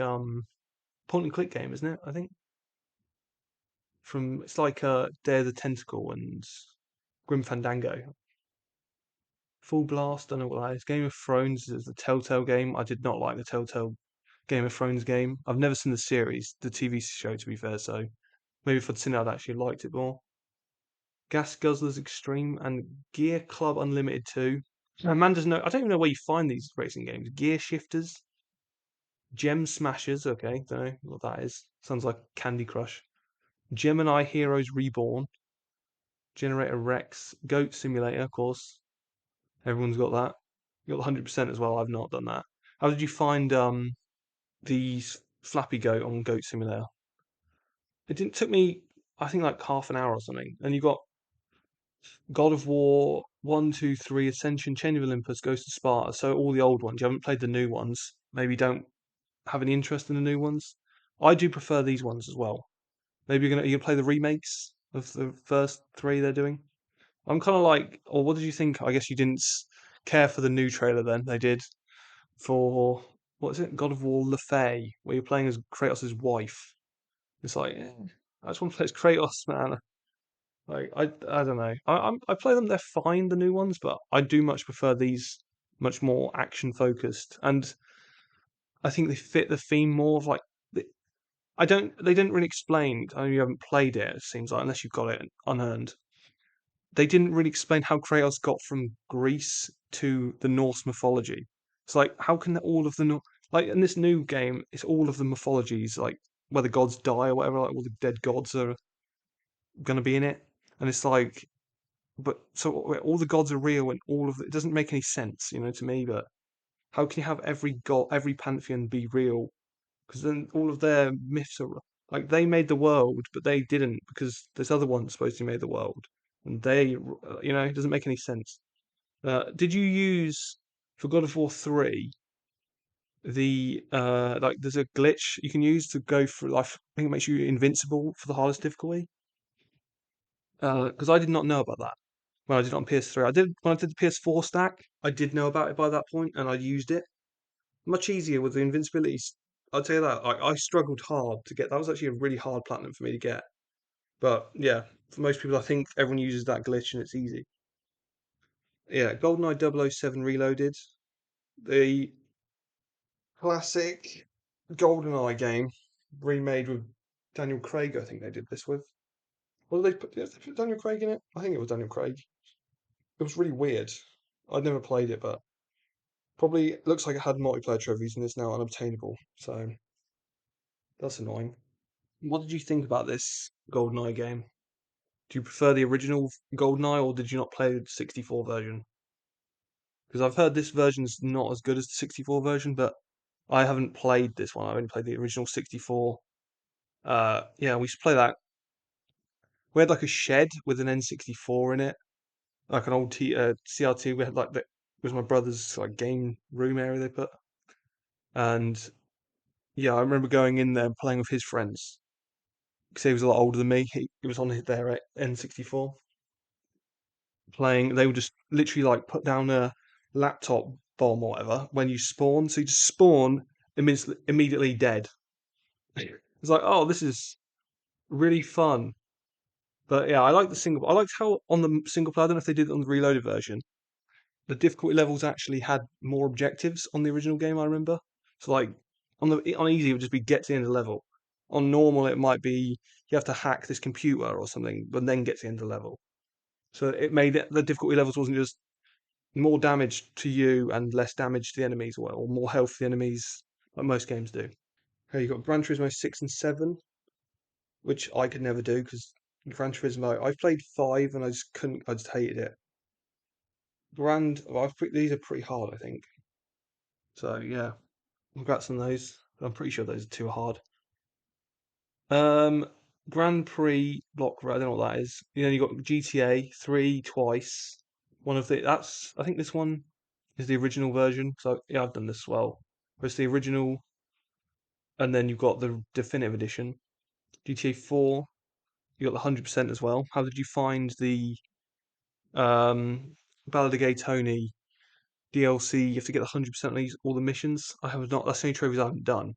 point and click game, isn't it? I think from it's like Dare the Tentacle and Grim Fandango. Full Blast, don't know what that is. Game of Thrones is the Telltale game. I did not like the Telltale Game of Thrones game. I've never seen the series, the TV show, to be fair. So maybe if I'd seen it, I'd actually liked it more. Gas Guzzlers Extreme and Gear Club Unlimited 2. Man doesn't know. I don't even know where you find these racing games. Gear Shifters, Gem Smashers. Okay, don't know what that is. Sounds like Candy Crush. Gemini Heroes Reborn. Generator Rex, Goat Simulator, of course. Everyone's got that. You got the 100% as well. I've not done that. How did you find the Flappy Goat on Goat Simulator? It didn't took me, I think, like half an hour or something. And you got God of War 1, 2, 3, Ascension, Chain of Olympus, Ghost of Sparta. So all the old ones. You haven't played the new ones. Maybe don't have any interest in the new ones. I do prefer these ones as well. Maybe you're gonna play the remakes of the first three they're doing. I'm kind of like, or what did you think? I guess you didn't care for the new trailer then. They did for what is it? God of War Le Fay, where you're playing as Kratos' wife. It's like, I just want to play as Kratos, man. Like, I don't know. I play them. They're fine, the new ones, but I do much prefer these, much more action focused, and I think they fit the theme more of like. I don't. They didn't really explain. I know you haven't played it. It seems like unless you've got it unearned. They didn't really explain how Kratos got from Greece to the Norse mythology. It's like how can all of the like in this new game, it's all of the mythologies like where the gods die or whatever, like all the dead gods are gonna be in it, and it's like, but so all the gods are real and all of it doesn't make any sense, to me. But how can you have every god, every pantheon be real? Because then all of their myths are like they made the world, but they didn't because this other one supposedly made the world, and it doesn't make any sense. Did you use for God of War 3 like there's a glitch you can use to go through life? I think it makes you invincible for the hardest difficulty. Because I did not know about that when I did it on PS3. I did when I did the PS4 stack. I did know about it by that point, and I used it much easier with the invincibilities. I'll tell you that. I struggled hard to get. That was actually a really hard platinum for me to get. But yeah, for most people, I think everyone uses that glitch and it's easy. Yeah, GoldenEye 007 Reloaded, the classic GoldenEye game, remade with Daniel Craig. I think they did this with. What did they put? Did they put Daniel Craig in it? I think it was Daniel Craig. It was really weird. I'd never played it, but probably looks like it had multiplayer trophies and it's now unobtainable. So that's annoying. What did you think about this GoldenEye game? Do you prefer the original GoldenEye or did you not play the 64 version? Because I've heard this version's not as good as the 64 version, but I haven't played this one. I only played the original 64. Yeah, we used to play that. We had like a shed with an N64 in it, like an old CRT. We had like it was my brother's like game room area they put, and yeah, I remember going in there and playing with his friends because he was a lot older than me. He was on their N64 playing. They would just literally like put down a laptop bomb or whatever when you spawn. So you just spawn immediately dead. It's like, oh, this is really fun. But yeah, I like the single. I liked how on the single player. I don't know if they did it on the reloaded version. The difficulty levels actually had more objectives on the original game. I remember. So like on easy, it would just be get to the end of the level. On normal, it might be you have to hack this computer or something, but then get to the end of the level. So it made it the difficulty levels wasn't just more damage to you and less damage to the enemies, or more health to the enemies, like most games do. Okay, you've got Gran Turismo 6 and 7, which I could never do because Gran Turismo, I've played 5 and I just couldn't, I just hated it. These are pretty hard, I think. So yeah, congrats on those. I'm pretty sure those are too hard. Um, Grand Prix Block Road, I don't know what that is. You got GTA 3 twice. I think this one is the original version. So yeah, I've done this as well. It's the original, and then you've got the definitive edition. GTA 4, you got the 100% as well. How did you find the Ballad of Gay Tony DLC? You have to get the 100% on all the missions. I have not. That's the only trophies I haven't done.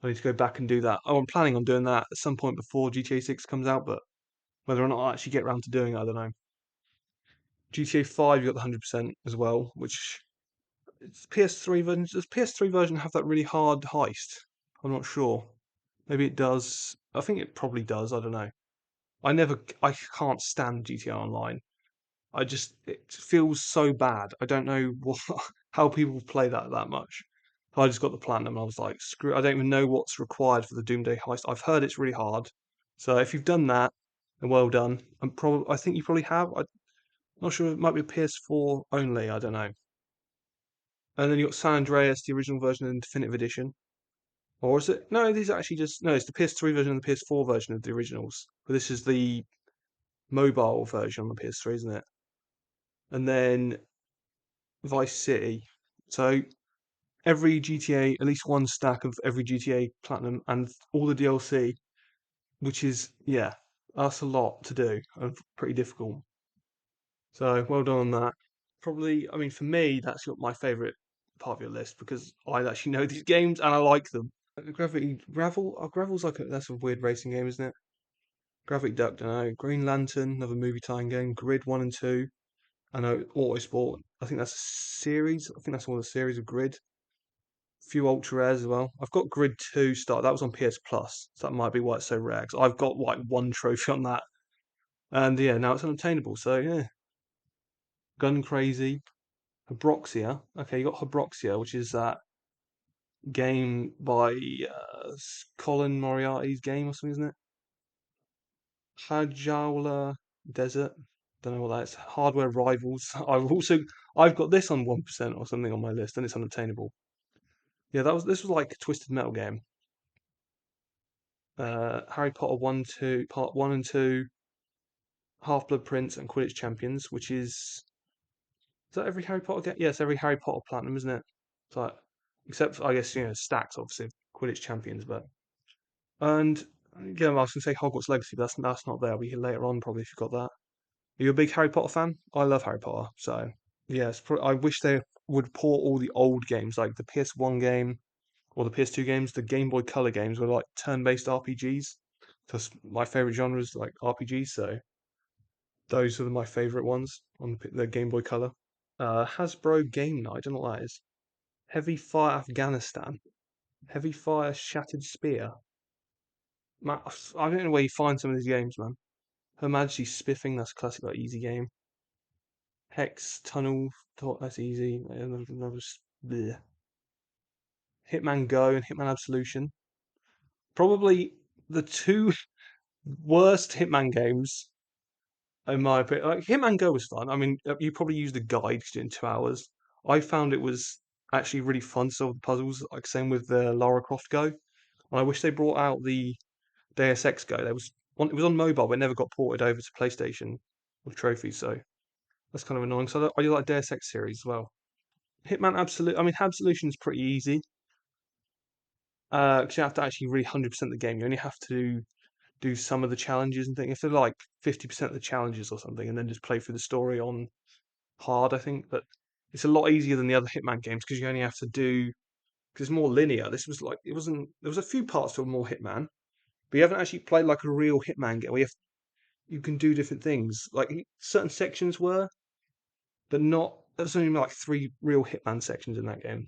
I need to go back and do that. Oh, I'm planning on doing that at some point before GTA 6 comes out, but whether or not I actually get around to doing it, I don't know. GTA 5, you got the 100% as well, which it's PS3 version. Does PS3 version have that really hard heist? I'm not sure. Maybe it does. I think it probably does. I don't know. I can't stand GTA Online. It feels so bad. I don't know how people play that much. I just got the platinum and I was like, screw, I don't even know what's required for the Doomday heist. I've heard it's really hard. So if you've done that, and well done. And probably, I think you probably have. I'm not sure. It might be a PS4 only. I don't know. And then you got San Andreas, the original version and definitive edition. Or is it? No, these are actually just no. It's the PS3 version and the PS4 version of the originals. But this is the mobile version on the PS3, isn't it? And then Vice City. So every GTA, at least one stack of every GTA Platinum and all the DLC, which is yeah, that's a lot to do and pretty difficult. So well done on that. Probably, I mean, for me, that's my favourite part of your list because I actually know these games and I like them. Gravel's like that's a weird racing game, isn't it? Gravity Duck, don't know. Green Lantern, another movie time game. Grid 1 and 2. I know Autosport. I think that's a series. I think that's one of the series of Grid. A few ultra rares as well. I've got Grid 2 start. That was on PS Plus, so that might be why it's so rare. 'Cause I've got like one trophy on that, and yeah, now it's unobtainable. So yeah, Gun Crazy, Habroxia. Okay, you got Habroxia, which is that game by Colin Moriarty's game or something, isn't it? Hajowla Desert. Don't know what that is. Hardware Rivals. I've got this on 1% or something on my list, and it's unobtainable. Yeah, this was like a Twisted Metal game. Harry Potter 1, 2, Part 1 and 2, Half Blood Prince, and Quidditch Champions, which is that every Harry Potter game? Yes, every Harry Potter Platinum, isn't it? It's like, except for, I guess, stacks, obviously, Quidditch Champions, but. And, yeah, I was going to say Hogwarts Legacy, but that's not there. I'll be here later on, probably, if you've got that. Are you a big Harry Potter fan? I love Harry Potter, so. Yes, I wish they would port all the old games, like the PS1 game or the PS2 games, the Game Boy Color games were like turn-based RPGs. Because my favorite genre is like RPGs, so those are my favorite ones on the Game Boy Color. Hasbro Game Night, I don't know what that is. Heavy Fire Afghanistan. Heavy Fire Shattered Spear. Man, I don't know where you find some of these games, man. Her Majesty's Spiffing, that's a classic, like easy game. Hex Tunnel, that's easy. Bleh. Hitman Go and Hitman Absolution. Probably the two worst Hitman games, in my opinion. Like Hitman Go was fun. I mean, you probably used a guide to do it in 2 hours. I found it was actually really fun to solve the puzzles. Like same with the Lara Croft Go. And I wish they brought out the Deus Ex Go. It was on mobile, but it never got ported over to PlayStation with trophies. So that's kind of annoying. So I do like Deus Ex series as well. Hitman Absolute. I mean, Absolution is pretty easy. Because you have to actually really 100% the game. You only have to do some of the challenges and things. If they're like 50% of the challenges or something, and then just play through the story on hard, I think. But it's a lot easier than the other Hitman games because you only have to do because it's more linear. This was like it wasn't. There was a few parts that were more Hitman, but you haven't actually played like a real Hitman game where you can do different things. Like certain sections were, but not. There was only like three real Hitman sections in that game.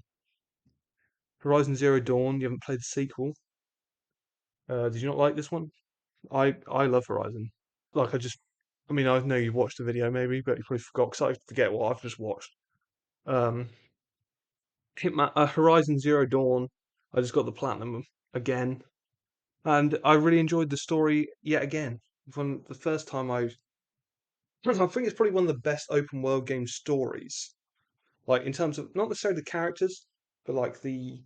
Horizon Zero Dawn. You haven't played the sequel. Did you not like this one? I love Horizon. Like I mean, I know you watched the video maybe, but you probably forgot because I forget what I've just watched. Um, Horizon Zero Dawn. I just got the platinum again, and I really enjoyed the story yet again. From the first time I think it's probably one of the best open world game stories. Like in terms of not necessarily the characters, but like the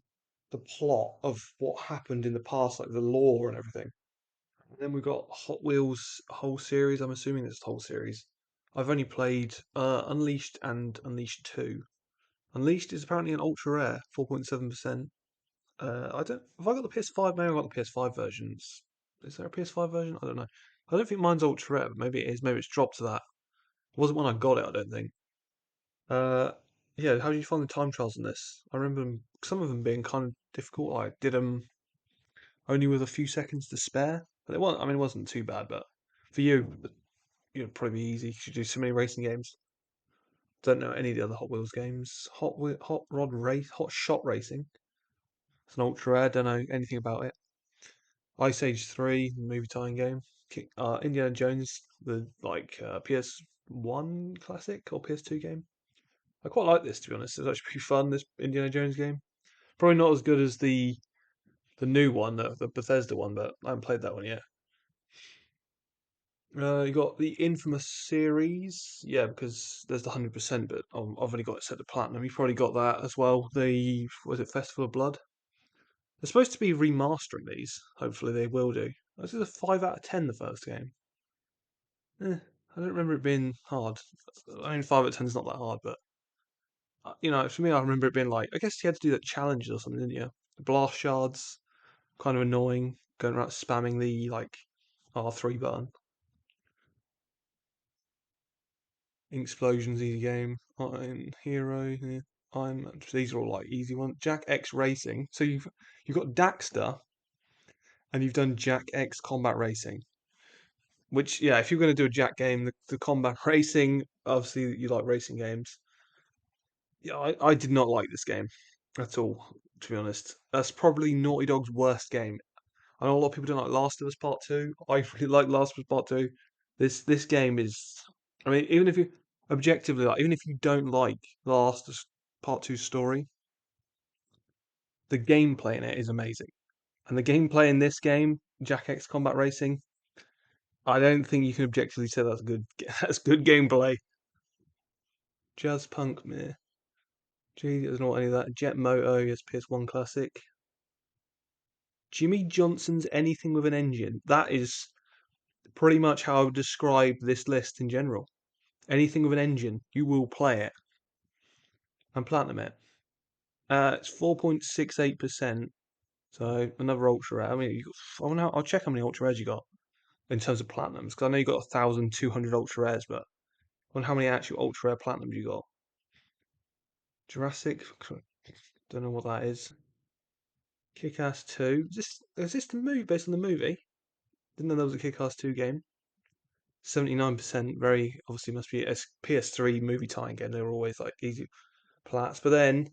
plot of what happened in the past, like the lore and everything. And then we've got Hot Wheels whole series. I'm assuming it's the whole series. I've only played Unleashed and Unleashed 2. Unleashed is apparently an ultra rare, 4.7%. I don't. Have I got the PS5? Maybe I got the PS5 versions. Is there a PS5 version? I don't know. I don't think mine's ultra rare. But maybe it is. Maybe it's dropped to that. It wasn't when I got it. I don't think. Uh, yeah. How did you find the time trials in this? I remember some of them being kind of difficult. I did them only with a few seconds to spare. But it wasn't. I mean, it wasn't too bad. But for you, it'd probably be easy because you do so many racing games. Don't know any of the other Hot Wheels games. Hot Shot Racing. It's an ultra rare. Don't know anything about it. Ice Age 3, the movie tie-in game. Indiana Jones, the PS1 classic or PS2 game. I quite like this to be honest. It's actually pretty fun. This Indiana Jones game. Probably not as good as the new one, the Bethesda one, but I haven't played that one yet. You got the Infamous series, yeah, because there's the 100%, but I've only got it set to platinum. You've probably got that as well. The was it Festival of Blood? They're supposed to be remastering these. Hopefully they will do. This is a 5 out of 10. The first game. I don't remember it being hard. I mean, 5 out of 10 is not that hard, but for me, I remember it being like I guess you had to do that challenge or something, didn't you? The blast shards, kind of annoying, going around spamming the like R3 button. Explosions, easy game. I'm Hero. Yeah. These are all like easy ones. Jack X Racing. So you've got Daxter and you've done Jack X Combat Racing. Which yeah, if you're going to do a Jack game, the combat racing, obviously you like racing games. Yeah, I did not like this game at all. To be honest, that's probably Naughty Dog's worst game. I know a lot of people don't like Last of Us Part Two. I really like Last of Us Part Two. This game is. I mean, even if you objectively like, even if you don't like Last of Us Part Two story, the gameplay in it is amazing. And the gameplay in this game, Jack X Combat Racing, I don't think you can objectively say that's good. That's good gameplay. Jazz Punk, meh. Gee, there's not any of that. Jet Moto, yes, PS1 classic. Jimmy Johnson's Anything with an Engine. That is pretty much how I would describe this list in general. Anything with an engine, you will play it and platinum it. It's 4.68%. So another ultra rare. I mean, I'll check how many ultra rares you got in terms of platinums because I know you got 1,200 ultra rares, but I wonder how many actual ultra rare platinums you got. Jurassic, don't know what that is. Kick-Ass 2. Is this the movie based on the movie? Didn't know there was a Kick-Ass 2 game. 79%. Very obviously must be a PS3 movie tie game. They were always like easy plats. But then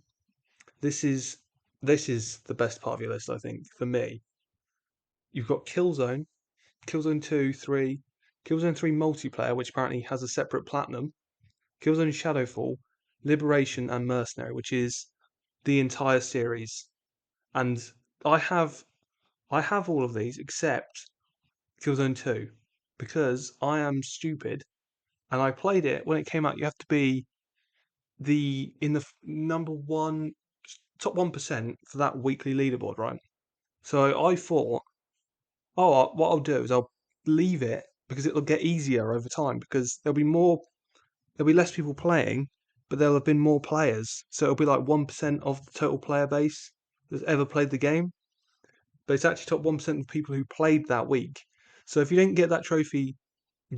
this is this is the best part of your list, I think, for me. You've got Killzone, Killzone 2, 3, Killzone 3 multiplayer, which apparently has a separate platinum, Killzone Shadowfall, Liberation, and Mercenary, which is the entire series. And I have I have all of these except Killzone 2 because I am stupid and I played it when it came out. You have to be the in the number one top 1% for that weekly leaderboard, right? So I thought, oh, what I'll do is I'll leave it because it'll get easier over time because there'll be less people playing, but there'll have been more players. So it'll be like 1% of the total player base that's ever played the game. But it's actually top 1% of people who played that week. So if you didn't get that trophy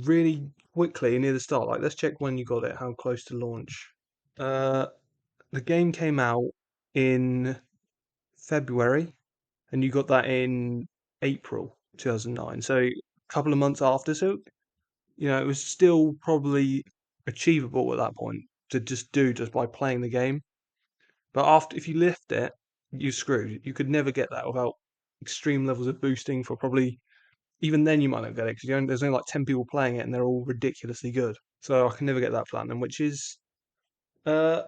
really quickly near the start, like let's check when you got it, how close to launch. Uh, the game came out in February, and you got that in April 2009. So a couple of months after. So it was still probably achievable at that point to just do just by playing the game. But after, if you lift it, you screwed. You could never get that without extreme levels of boosting for probably. Even then, you might not get it because there's only like 10 people playing it, and they're all ridiculously good. So I can never get that platinum, which is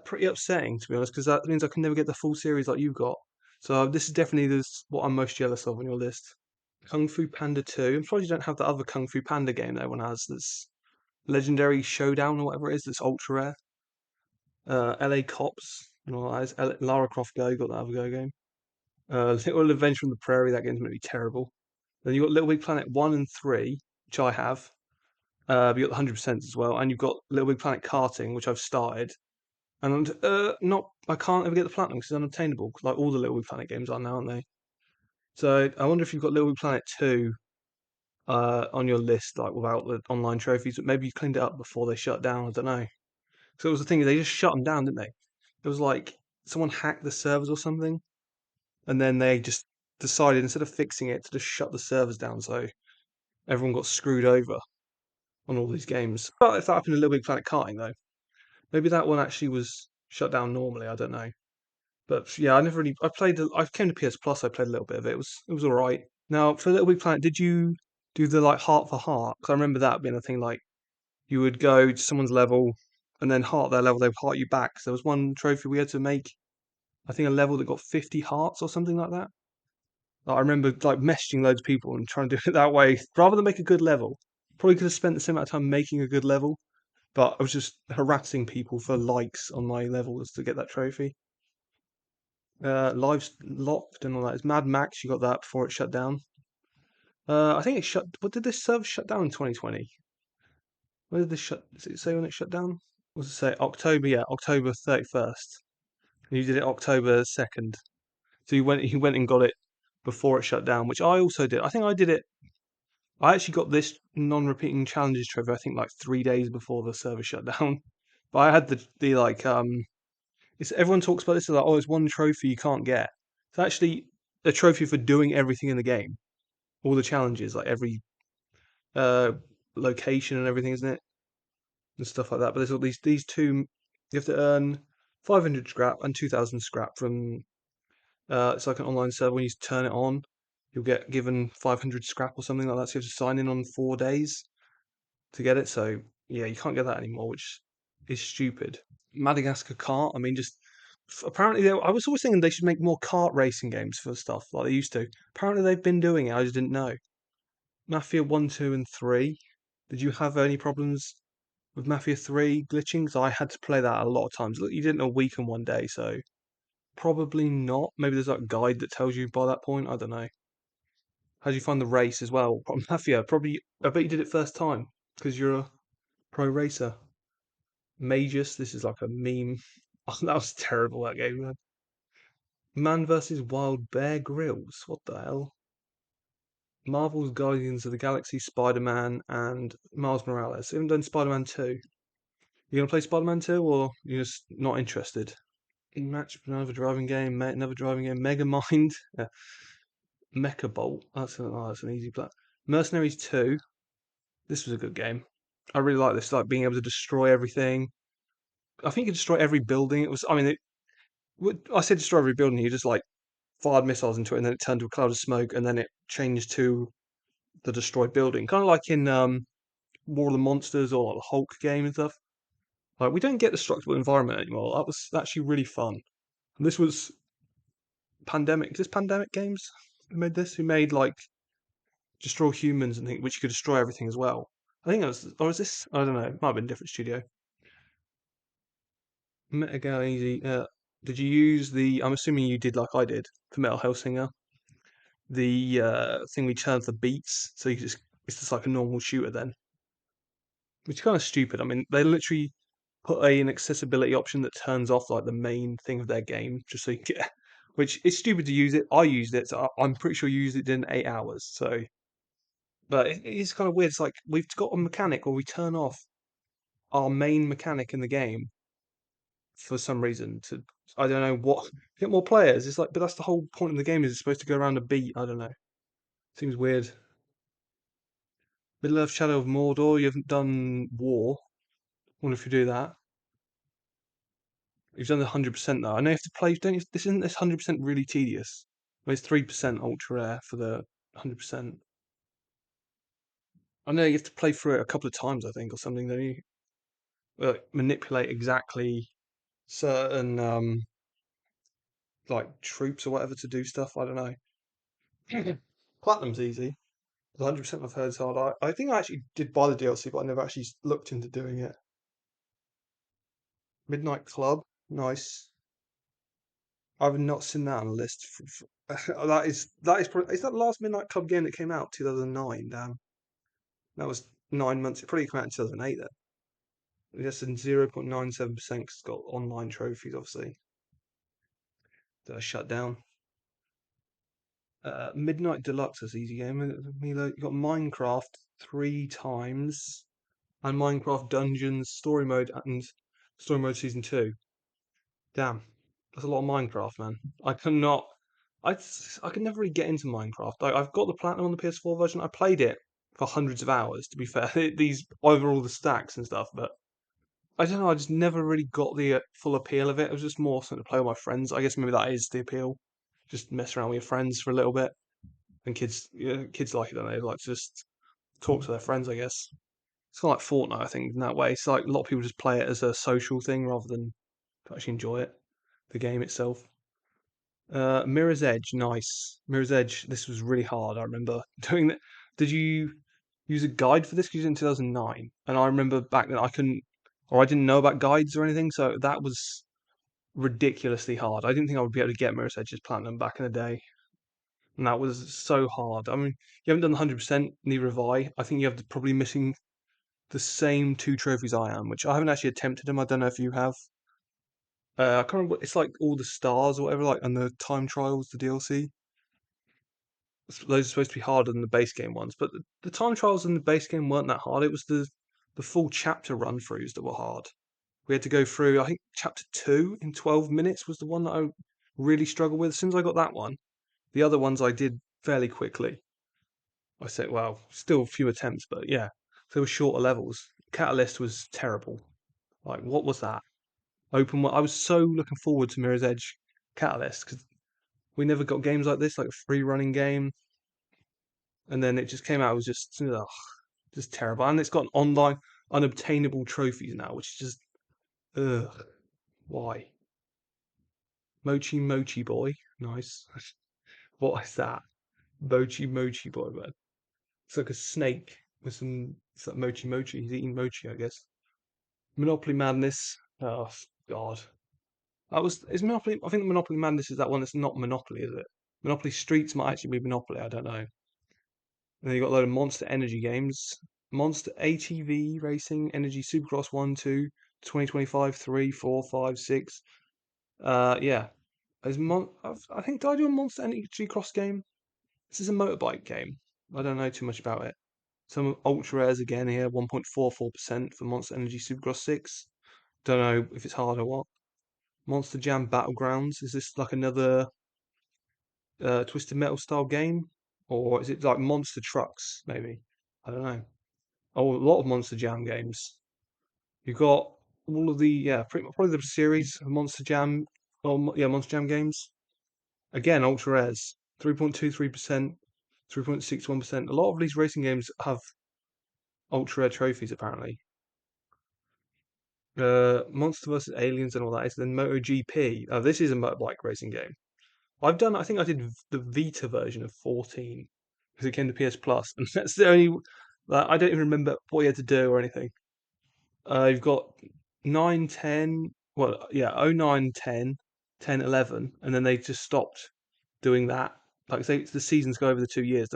pretty upsetting to be honest, because that means I can never get the full series like you've got. So this is definitely what I'm most jealous of on your list. Kung Fu Panda 2. I'm surprised you don't have the other Kung Fu Panda game that everyone has. That's Legendary Showdown or whatever it is. That's ultra rare. LA Cops. Lara Croft Go. Got that other Go game. Little Adventure on the Prairie. That game's going to be terrible. Then you got Little Big Planet 1 and 3, which I have. But you got the 100% as well, and you've got Little Big Planet Karting, which I've started. And not, I can't ever get the platinum because it's unobtainable. Like all the Little Big Planet games are now, aren't they? So I wonder if you've got Little Big Planet 2 on your list, like without the online trophies, but maybe you cleaned it up before they shut down. I don't know. So it was the thing, they just shut them down, didn't they? It was like someone hacked the servers or something, and then they just decided instead of fixing it to just shut the servers down, so everyone got screwed over on all these games. But if that happened in Little Big Planet Karting, though, maybe that one actually was shut down normally. I don't know. But yeah, I never really. I played. I came to PS Plus. I played a little bit of it. It was all right. Now for Little Big Planet, did you do the like heart for heart? Because I remember that being a thing. Like you would go to someone's level and then heart their level. They would heart you back. So there was one trophy we had to make. I think a level that got 50 hearts or something like that. Like, I remember like messaging loads of people and trying to do it that way rather than make a good level. Probably could have spent the same amount of time making a good level, but I was just harassing people for likes on my levels to get that trophy. Lives locked and all that. It's Mad Max. You got that before it shut down. I think it shut. What did this server shut down in 2020? When did this shut? Does it say when it shut down? What does it say? October. Yeah, October 31st. You did it October 2nd. So you went and got it before it shut down, which I also did. I think I did it. I actually got this non-repeating challenges trophy. I think like 3 days before the server shut down. But I had the like It's everyone talks about this as like, oh, it's one trophy you can't get. It's actually a trophy for doing everything in the game, all the challenges, like every uh location and everything, isn't it, and stuff like that. But there's all these two. You have to earn 500 scrap and 2,000 scrap from. It's like an online server. When you turn it on, you'll get given 500 scrap or something like that. So you have to sign in on 4 days to get it. So yeah, you can't get that anymore, which is stupid. Madagascar kart. I mean, just apparently I was always thinking they should make more kart racing games for stuff like they used to. Apparently they've been doing it. I just didn't know. Mafia 1, 2, and 3. Did you have any problems with Mafia 3 glitching? 'Cause I had to play that a lot of times. Look, you did it in a week and 1 day, so probably not. Maybe there's like a guide that tells you by that point. I don't know. How did you find the race as well? Mafia, probably. I bet you did it first time because you're a pro racer. Magus, this is like a meme. Oh, that was terrible, that game, man. Man versus Wild Bear Grylls. What the hell? Marvel's Guardians of the Galaxy, Spider Man, and Miles Morales. Haven't done Spider Man 2. You gonna play Spider Man 2 or you're just not interested? Match another driving game, another driving game. Mega Mind, Mecha Bolt. That's an easy play. Mercenaries 2. This was a good game. I really like this, like being able to destroy everything. I think you could destroy every building. It was, I mean, I said destroy every building. You just like fired missiles into it, and then it turned to a cloud of smoke, and then it changed to the destroyed building, kind of like in War of the Monsters or like the Hulk game and stuff. Like we don't get the destructible environment anymore. That was actually really fun. And this was Pandemic. Is this Pandemic Games who made this? Who made like Destroy Humans and which you could destroy everything as well. I think it was, or is this? I don't know. It might have been a different studio. Metal Gear Easy. Did you use the? I'm assuming you did like I did for Metal Hellsinger. The thing we turned the beats, so you just it's just like a normal shooter then, which is kind of stupid. I mean, they literally put an accessibility option that turns off like the main thing of their game, just so you can get. Which is stupid to use it. I used it, so I'm pretty sure you used it in 8 hours. So, but it is kind of weird. It's like we've got a mechanic where we turn off our main mechanic in the game for some reason to I don't know what get more players. It's like, but that's the whole point of the game. Is it's supposed to go around a beat? I don't know. Seems weird. Middle Earth Shadow of Mordor. You haven't done War. Wonder if you do that. You've done the 100% though. I know you have to play. Don't you, this isn't this 100% really tedious. Well, it's 3% ultra rare for the 100%. I know you have to play through it a couple of times. I think or something. Don't you? Manipulate exactly certain like troops or whatever to do stuff. I don't know. Platinum's easy. 100% I've heard is hard. I think I actually did buy the DLC, but I never actually looked into doing it. Midnight Club, nice. I've not seen that on the list. Is that the last Midnight Club game that came out 2009? Damn, that was 9 months. It probably came out in 2008 then. Just in 0.97% because it's got online trophies, obviously. That are shut down. Midnight Deluxe is easy game. Milo, you got Minecraft 3 times and Minecraft Dungeons Story Mode and Story Mode Season 2. Damn, that's a lot of Minecraft, man. I cannot. I can never really get into Minecraft. I've got the platinum on the PS4 version. I played it for hundreds of hours. To be fair, these over all the stacks and stuff, but I don't know. I just never really got the full appeal of it. It was just more something to play with my friends. I guess maybe that is the appeal. Just mess around with your friends for a little bit. And kids, yeah, kids like it, don't they? They like to just talk to their friends. I guess it's kind of like Fortnite. I think in that way, it's like a lot of people just play it as a social thing rather than to actually enjoy it, the game itself. Mirror's Edge, nice. Mirror's Edge, this was really hard. I remember doing that. Did you? use a guide for this because it was in 2009, and I remember back then I didn't know about guides or anything, so that was ridiculously hard. I didn't think I would be able to get Mirror's Edge's Platinum back in the day, and that was so hard. I mean, you haven't done 100%, neither have I. I think you have probably missing the same two trophies I am, which I haven't actually attempted them. I don't know if you have. I can't remember. It's like all the stars or whatever, like and the time trials, the DLC. Those are supposed to be harder than the base game ones, but the time trials in the base game weren't that hard. It was the full chapter run throughs that were hard. We had to go through. I think chapter 2 in 12 minutes was the one that I really struggled with. As soon as I got that one, the other ones I did fairly quickly. I said, well, still a few attempts, but yeah, they were shorter levels. Catalyst was terrible. Like, what was that? Open. I was so looking forward to Mirror's Edge Catalyst because we never got games like this, like a free running game, and then it just came out. It was just terrible. And it's got online unobtainable trophies now, which is just ugh. Why? Mochi Mochi Boy, nice. What is that? Mochi Mochi Boy, man. It's like a snake with some. It's like Mochi Mochi. He's eating mochi, I guess. Monopoly Madness. Oh God. That was is Monopoly. I think Monopoly Madness is that one that's not Monopoly, is it? Monopoly Streets might actually be Monopoly. I don't know. And then you got a load of Monster Energy games. Monster ATV Racing, Energy Supercross 1, 2, 2025, 3, 4, 5, 6. Yeah. I think, did I do a Monster Energy Cross game? This is a motorbike game. I don't know too much about it. Some ultra rares again here, 1.44% for Monster Energy Supercross 6. Don't know if it's hard or what. Monster Jam Battlegrounds. Is this like another Twisted Metal style game? Or is it like Monster Trucks, maybe? I don't know. Oh, a lot of Monster Jam games. You've got all of the, yeah, probably the series of Monster Jam, yeah, Monster Jam games. Again, ultra rares, 3.23%, 3.61%. A lot of these racing games have ultra rare trophies, apparently. Monster vs. Aliens and all that is then MotoGP. Oh, this is a motorbike racing game. I think I did the Vita version of 14 because it came to PS Plus, and that's the only. I don't even remember what you had to do or anything. You've got 9, 10. Well, yeah, 09, 10, 10, 11, and then they just stopped doing that. Like, say, the seasons go over the 2 years,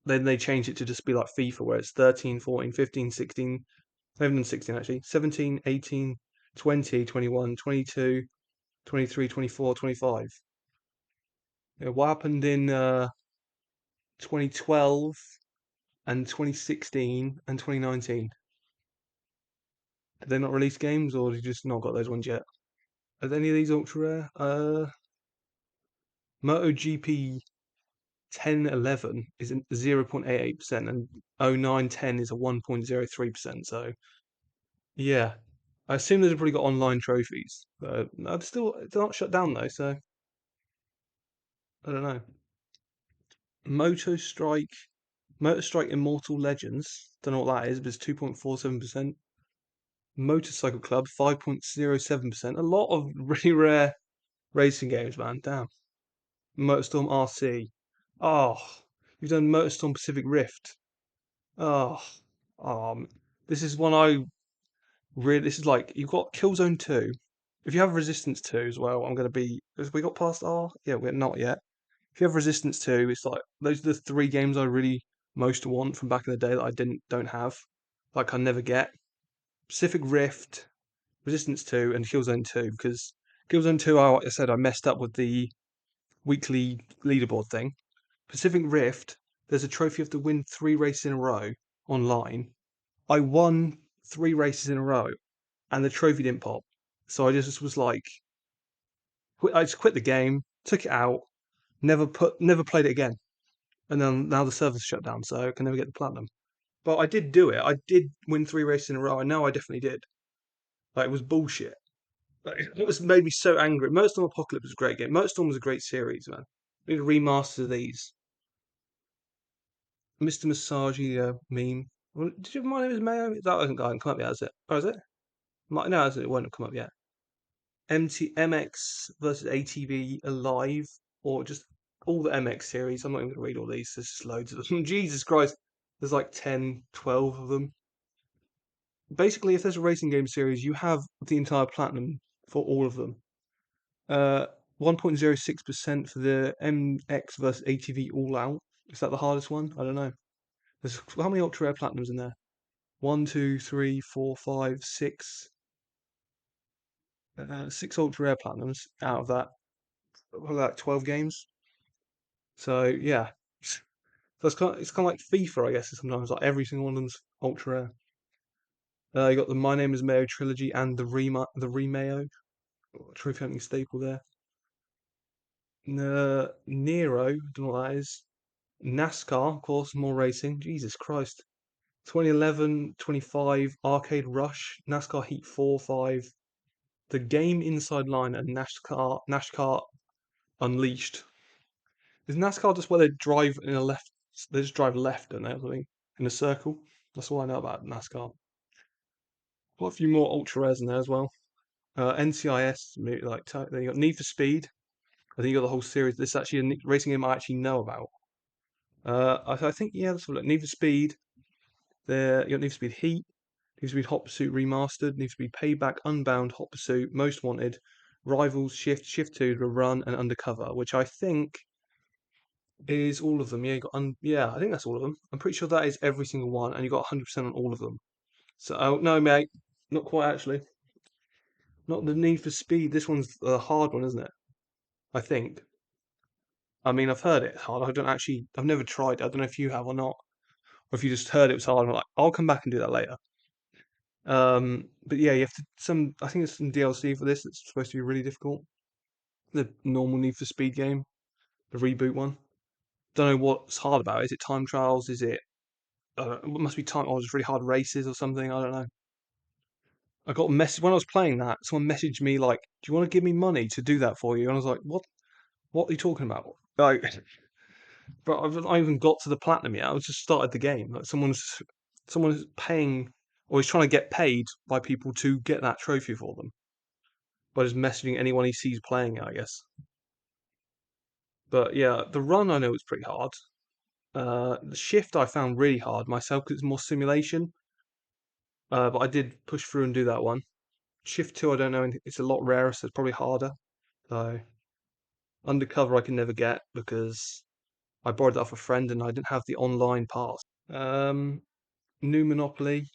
then they change it to just be like FIFA, where it's 13, 14, 15, 16, 11 and 16 actually, 17, 18, 20, 21, 22, 23, 24, 25. Yeah, what happened in 2012 and 2016 and 2019? Did they not release games, or did you just not got those ones yet? Are any of these ultra rare? MotoGP 1011 is 0.88%, and 0910 is a 1.03%. So yeah, I assume they've probably got online trophies. No, they're not shut down though, so I don't know. Moto Strike, Motor Strike Immortal Legends. Don't know what that is, but it's 2.47%. Motorcycle Club 5.07%. A lot of really rare racing games, man. Damn. Motorstorm RC. Oh, you've done Motorstorm Pacific Rift. Oh, um, this is one I really. This is like you've got Killzone 2. If you have Resistance 2 as well, I'm gonna be. Have we got past R? Yeah, we're not yet. If you have Resistance 2, it's like those are the three games I really most want from back in the day that I don't have. Like I never get. Pacific Rift, Resistance 2, and Killzone 2, because Killzone 2, I said I messed up with the weekly leaderboard thing. Pacific Rift, there's a trophy of to win 3 races in a row online. I won 3 races in a row, and the trophy didn't pop. So I just was like, I just quit the game, took it out, never played it again. And then now the server's shut down, so I can never get the platinum. But I did do it. I did win 3 races in a row. I know I definitely did. Like it was bullshit. Like, it was made me so angry. Motorstorm Apocalypse was a great game. Motorstorm was a great series, man. We need to remaster these. Mr. Masagi meme. Well, did you have My Name is Mayo? That hasn't come up yet, has it? Oh, is it? No, it won't have come up yet. MX versus ATV Alive, or just all the MX series. I'm not even going to read all these. There's just loads of them. Jesus Christ. There's like 10, 12 of them. Basically, if there's a racing game series, you have the entire platinum for all of them. 1.06% for the MX versus ATV All Out. Is that the hardest one? I don't know. There's how many ultra rare platinums in there? One, two, three, four, five, six. Six ultra rare platinums out of that. What about that 12 games? So yeah, so it's kind of like FIFA, I guess. Sometimes like every single one of them's ultra rare. You got the My Name Is Mayo trilogy and the Remayo trophy hunting staple there. Nero, don't know what that is. NASCAR, of course, more racing. Jesus Christ. 2011, 25, Arcade Rush, NASCAR Heat 4, 5, The Game Inside Line, and NASCAR Unleashed. Is NASCAR just where they drive in a left? They just drive left, don't they? Or something in a circle. That's all I know about NASCAR. Quite a few more ultra rares in there as well. NCIS, like then you got Need for Speed. I think you got the whole series. This is actually a racing game I actually know about. I think yeah, let's have a look. Need for Speed. There, you got Need for Speed Heat, Need for Speed Hot Pursuit Remastered, Need for Speed Payback, Unbound, Hot Pursuit, Most Wanted, Rivals, Shift 2, The Run, and Undercover, which I think is all of them. Yeah, yeah, I think that's all of them. I'm pretty sure that is every single one, and you got 100% on all of them. So, oh no, mate, not quite actually. Not the Need for Speed. This one's the hard one, isn't it? I think. I mean, I've heard it's hard. I've never tried it. I don't know if you have or not, or if you just heard it was hard. And like, I'll come back and do that later. But yeah, you have to I think there's some DLC for this that's supposed to be really difficult. The normal Need for Speed game, the reboot one. Don't know what's hard about it. Is it time trials? Is it? It must be time, or just really hard races or something. I don't know. I got a message when I was playing that. Someone messaged me like, "Do you want to give me money to do that for you?" And I was like, "What? What are you talking about?" Like, but I've not even got to the platinum yet. I was just started the game. Like someone's paying or he's trying to get paid by people to get that trophy for them by just messaging anyone he sees playing it, I guess. But yeah, the run I know is pretty hard. The shift I found really hard myself because it's more simulation. But I did push through and do that one. Shift two I don't know, and it's a lot rarer, so it's probably harder. So undercover I can never get because I borrowed that off a friend and I didn't have the online pass. Um, New Monopoly.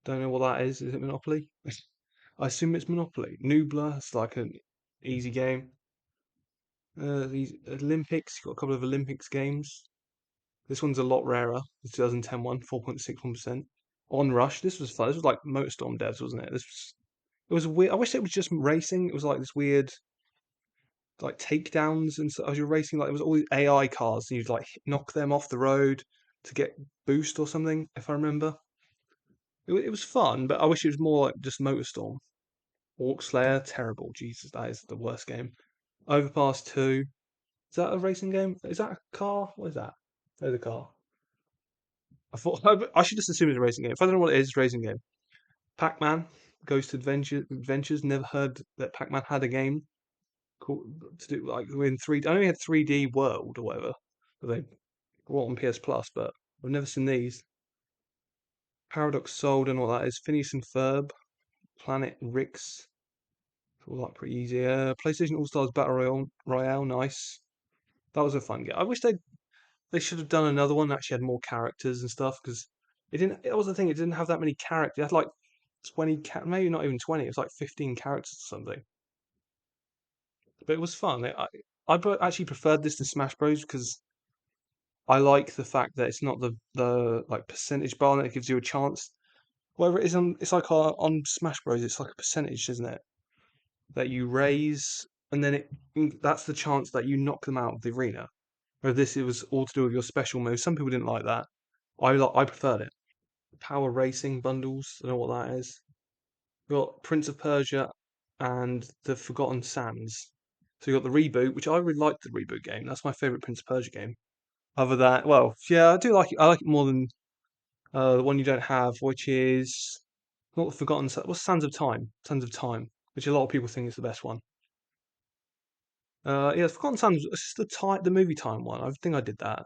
Don't know what that is. Is it Monopoly? I assume it's Monopoly. Nubla. It's like an easy game. These Olympics. Got a couple of Olympics games. This one's a lot rarer. The 2010 one, 4.61%. On Rush. This was fun. This was like Motorstorm devs, wasn't it? It was weird. I wish it was just racing. It was like this weird like takedowns and so as you're racing, like it was all these AI cars, and you'd like knock them off the road to get boost or something. If I remember, it was fun, but I wish it was more like just Motorstorm. Orc Slayer, terrible. Jesus, that is the worst game. Overpass 2. Is that a racing game? Is that a car? What is that? There's a car. I thought I should just assume it's a racing game. If I don't know what it is, it's a racing game. Pac-Man, Ghost Adventures. Never heard that Pac-Man had a game called to do like in three. I only had 3D World or whatever, but they were on PS Plus. But I've never seen these. Paradox Soul, don't know what that is. Phineas and Ferb, Planet Rix. All that pretty easy. PlayStation All Stars Battle Royale, nice. That was a fun game. I wish they should have done another one that actually had more characters and stuff because it didn't. It was the thing. It didn't have that many characters. It had like 20, maybe not even 20. It was like 15 characters or something. But it was fun. Actually preferred this to Smash Bros because I like the fact that it's not the like percentage bar that gives you a chance. Whatever it is on, it's like on Smash Bros. It's like a percentage, isn't it? That you raise, and then that's the chance that you knock them out of the arena. Where this it was all to do with your special moves. Some people didn't like that. I preferred it. Power Racing bundles. I don't know what that is. We got Prince of Persia and the Forgotten Sands. So you got the reboot, which I really liked the reboot game. That's my favorite Prince of Persia game. Other than, well, yeah, I do like it. I like it more than the one you don't have, which is not the Forgotten. What's Sands of Time? Sands of Time, which a lot of people think is the best one. Yeah, Forgotten Sands. It's just the movie time one. I think I did that.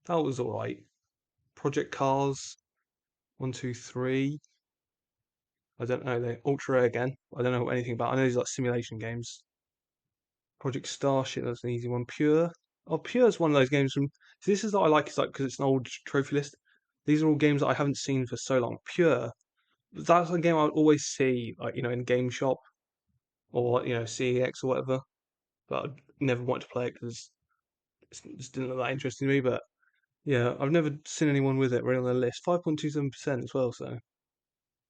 That was all right. Project Cars 1, 2, 3. I don't know. They Ultra Rare again. I don't know anything about. I know these are like simulation games. Project Starship. That's an easy one. Pure. Oh, Pure is one of those games from. So this is what I like. Is like because it's an old trophy list. These are all games that I haven't seen for so long. Pure. That's a game I would always see, like in Game Shop or CEX or whatever. But I never wanted to play it because it just didn't look that interesting to me. But yeah, I've never seen anyone with it really on their list. 5.27% as well. So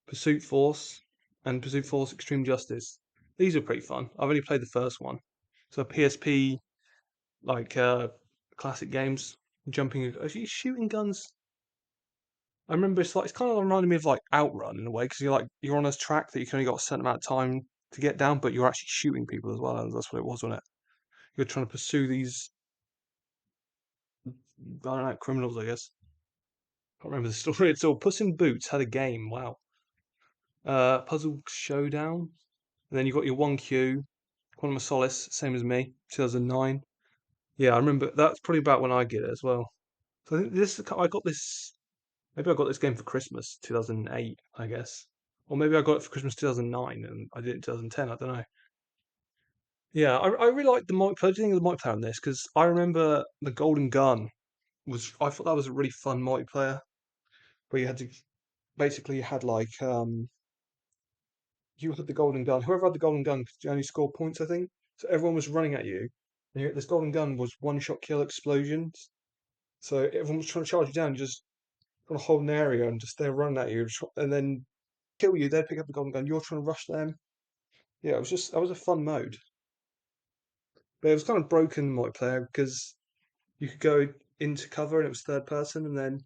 Pursuit Force and Pursuit Force Extreme Justice. These are pretty fun. I've only played the first one. So PSP like classic games, jumping, actually shooting guns. I remember it's kind of reminding me of like Outrun in a way because you're on a track that you can only got a certain amount of time to get down, but you're actually shooting people as well. And that's what it was, wasn't it? You're trying to pursue these I don't know criminals, I guess. Can't remember the story at all. Puss in Boots had a game. Wow. Puzzle Showdown. And then you got your 1Q, Quantum of Solace, same as me, 2009. Yeah, I remember that's probably about when I get it as well. So I think I got this. Maybe I got this game for Christmas, 2008, I guess. Or maybe I got it for Christmas 2009 and I did it in 2010. I don't know. Yeah, I really like the multiplayer. What do you think of the multiplayer on this? Because I remember the Golden Gun I thought that was a really fun multiplayer where you had to basically you had you had the Golden Gun. Whoever had the Golden Gun could only score points, I think. So everyone was running at you. And this Golden Gun was one shot kill explosions. So everyone was trying to charge you down. You just got to hold an area and just they're running at you and then kill you. They'd pick up the Golden Gun. You're trying to rush them. Yeah, it was just that was a fun mode. But it was kind of broken multiplayer because you could go into cover and it was third person, and then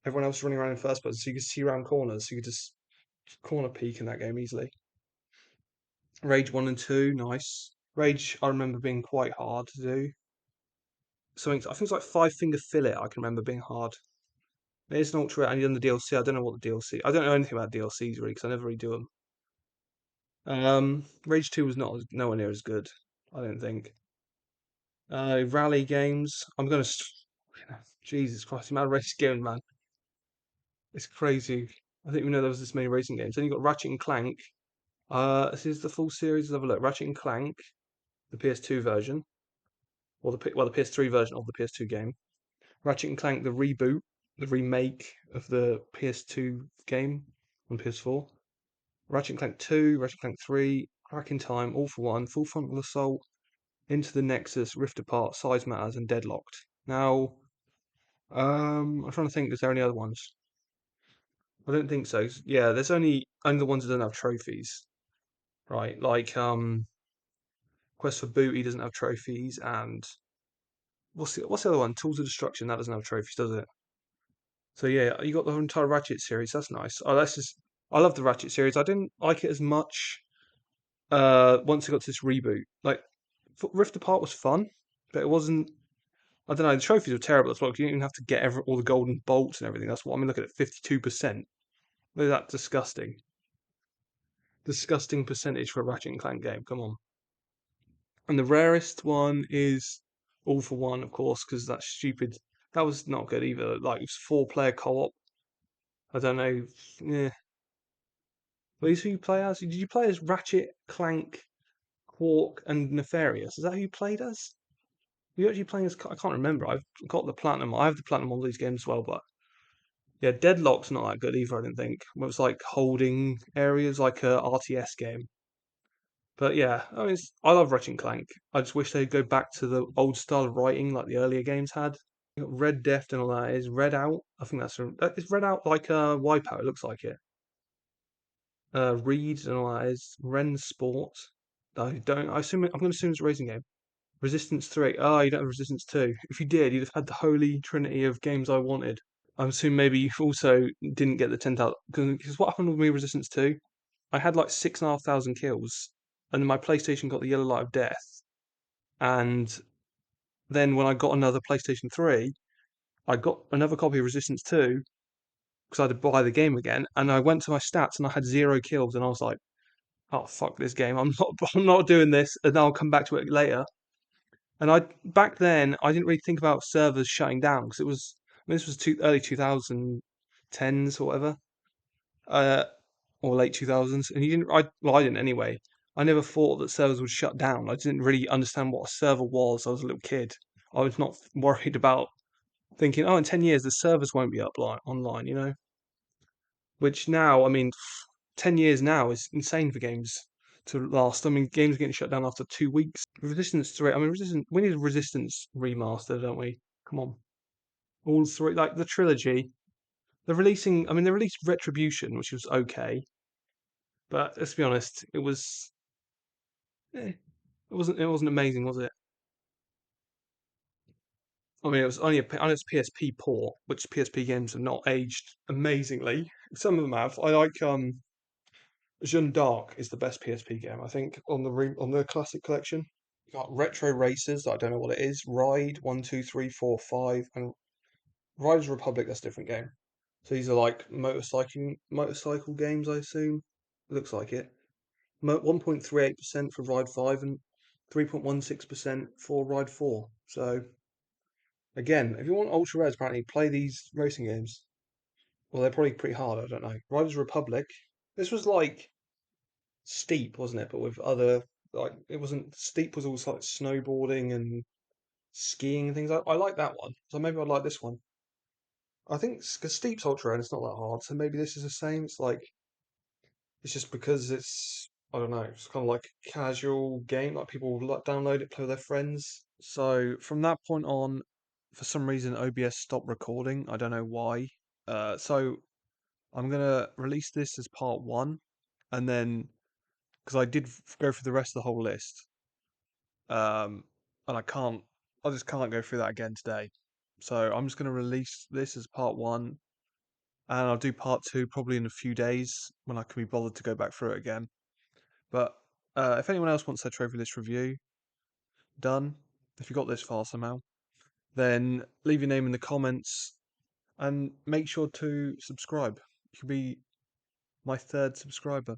everyone else was running around in first person, so you could see around corners. So you could just corner peek in that game easily. Rage 1 and 2, nice. Rage, I remember being quite hard to do. Something I think it's like Five Finger Fillet. I can remember being hard. It is an ultra, and you're the DLC. I don't know what the DLC. I don't know anything about DLCs really because I never really do them. Rage 2 was not nowhere near as good. I don't think. Rally games. Jesus Christ, the amount of racing games, man. It's crazy. I didn't even know there was this many racing games. Then you got Ratchet and Clank. This is the full series. Let's have a look. Ratchet and Clank, the PS2 version, or the PS3 version of the PS2 game. Ratchet and Clank, the reboot, the remake of the PS2 game on PS4. Ratchet and Clank 2, Ratchet and Clank 3, Crack in Time, All for One, Full Frontal Assault, Into the Nexus, Rift Apart, Size Matters, and Deadlocked. Now, I'm trying to think. Is there any other ones? I don't think so. Yeah, there's only the ones that don't have trophies, right? Like Quest for Booty doesn't have trophies, and what's the other one? Tools of Destruction that doesn't have trophies, does it? So yeah, you got the entire Ratchet series. That's nice. Oh, that's just I love the Ratchet series. I didn't like it as much once it got to this reboot. Like Rift Apart was fun, but it wasn't. I don't know. The trophies were terrible as well. You didn't even have to get all the golden bolts and everything. That's what I mean. Look at it, 52%. Look at that disgusting, disgusting percentage for a Ratchet and Clank game. Come on. And the rarest one is All for One, of course, because that's stupid. That was not good either. Like it was 4-player co-op. I don't know. Yeah. These who you play as? Did you play as Ratchet, Clank, Quark, and Nefarious? Is that who you played as? You actually playing as? I can't remember. I've got the platinum. I have the platinum on these games as well, but yeah, Deadlock's not that good either. I don't think. It was like holding areas, like a RTS game. But yeah, I mean, I love Ratchet and Clank. I just wish they'd go back to the old style of writing like the earlier games had. You got Red Death and all that. Is Red Out? I think is Red Out like a Wipeout. It looks like it. Reed and all that is Ren Sport. I don't. I'm going to assume it's a racing game. Resistance 3. Oh, you don't have Resistance 2. If you did, you'd have had the holy trinity of games I wanted. I'm assuming maybe you also didn't get the 10,000. Because what happened with me, Resistance 2? I had like 6,500 kills, and then my PlayStation got the yellow light of death. And then when I got another PlayStation 3, I got another copy of Resistance 2 because I had to buy the game again. And I went to my stats and I had 0 kills, and I was like, oh fuck this game, I'm not I'm not doing this, and I'll come back to it later. And I back then I didn't really think about servers shutting down because it was I mean, this was early 2010s or whatever, uh, or late 2000s, and you didn't. I didn't anyway. I never thought that servers would shut down. I didn't really understand what a server was. I was a little kid. I was not worried about thinking, oh, in 10 years the servers won't be up online. Which now, I mean, 10 years now is insane for games to last. I mean, games are getting shut down after 2 weeks. Resistance 3, I mean, Resistance, we need a Resistance remaster, don't we? Come on. All three, like the trilogy. I mean, they released Retribution, which was okay, but let's be honest, it wasn't amazing, was it? I mean, it was only I know it's PSP port, which PSP games have not aged amazingly. Some of them have. I like Jeanne d'Arc is the best PSP game, I think, on the classic collection. You got Retro Racers, I don't know what it is. Ride 1, 2, 3, 4, 5, and Riders Republic. That's a different game. So these are like motorcycle games, I assume. Looks like it. 1.38% for Ride 5 and 3.16% for Ride 4. So again, if you want ultra rares, apparently play these racing games. Well, they're probably pretty hard. I don't know. Riders Republic. This was like steep, wasn't it? But with other like it wasn't steep was also like snowboarding and skiing and things. I like that one, so maybe I'd like this one. I think because steep's ultra and it's not that hard, so maybe this is the same. It's like it's just because it's I don't know. It's kind of like a casual game, like people will like download it, play with their friends. So from that point on, for some reason OBS stopped recording. I don't know why. So I'm gonna release this as part one, and then because I did go through the rest of the whole list, um, and I just can't go through that again today. So I'm just going to release this as part one, and I'll do part two probably in a few days when I can be bothered to go back through it again. But if anyone else wants their trophy list review done, if you got this far somehow, then leave your name in the comments and make sure to subscribe. You could be my third subscriber.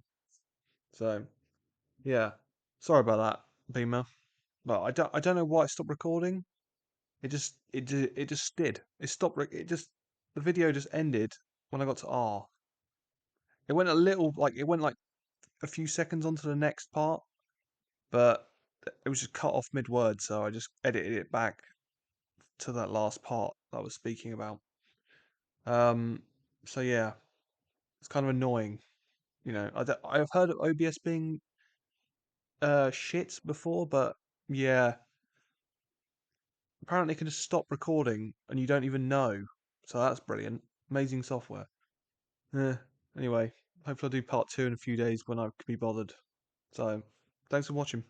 So yeah, sorry about that, Beamer. But I don't know why it stopped recording. It just did. It stopped. It just the video just ended when I got to R. It went a little like it went like a few seconds onto the next part, but it was just cut off mid word, so I just edited it back to that last part that I was speaking about. Um, so yeah, it's kind of annoying. I've heard of OBS being shit before, but yeah, apparently it can just stop recording and you don't even know. So that's brilliant. Amazing software. Yeah. Anyway, hopefully I'll do part two in a few days when I can be bothered. So, thanks for watching.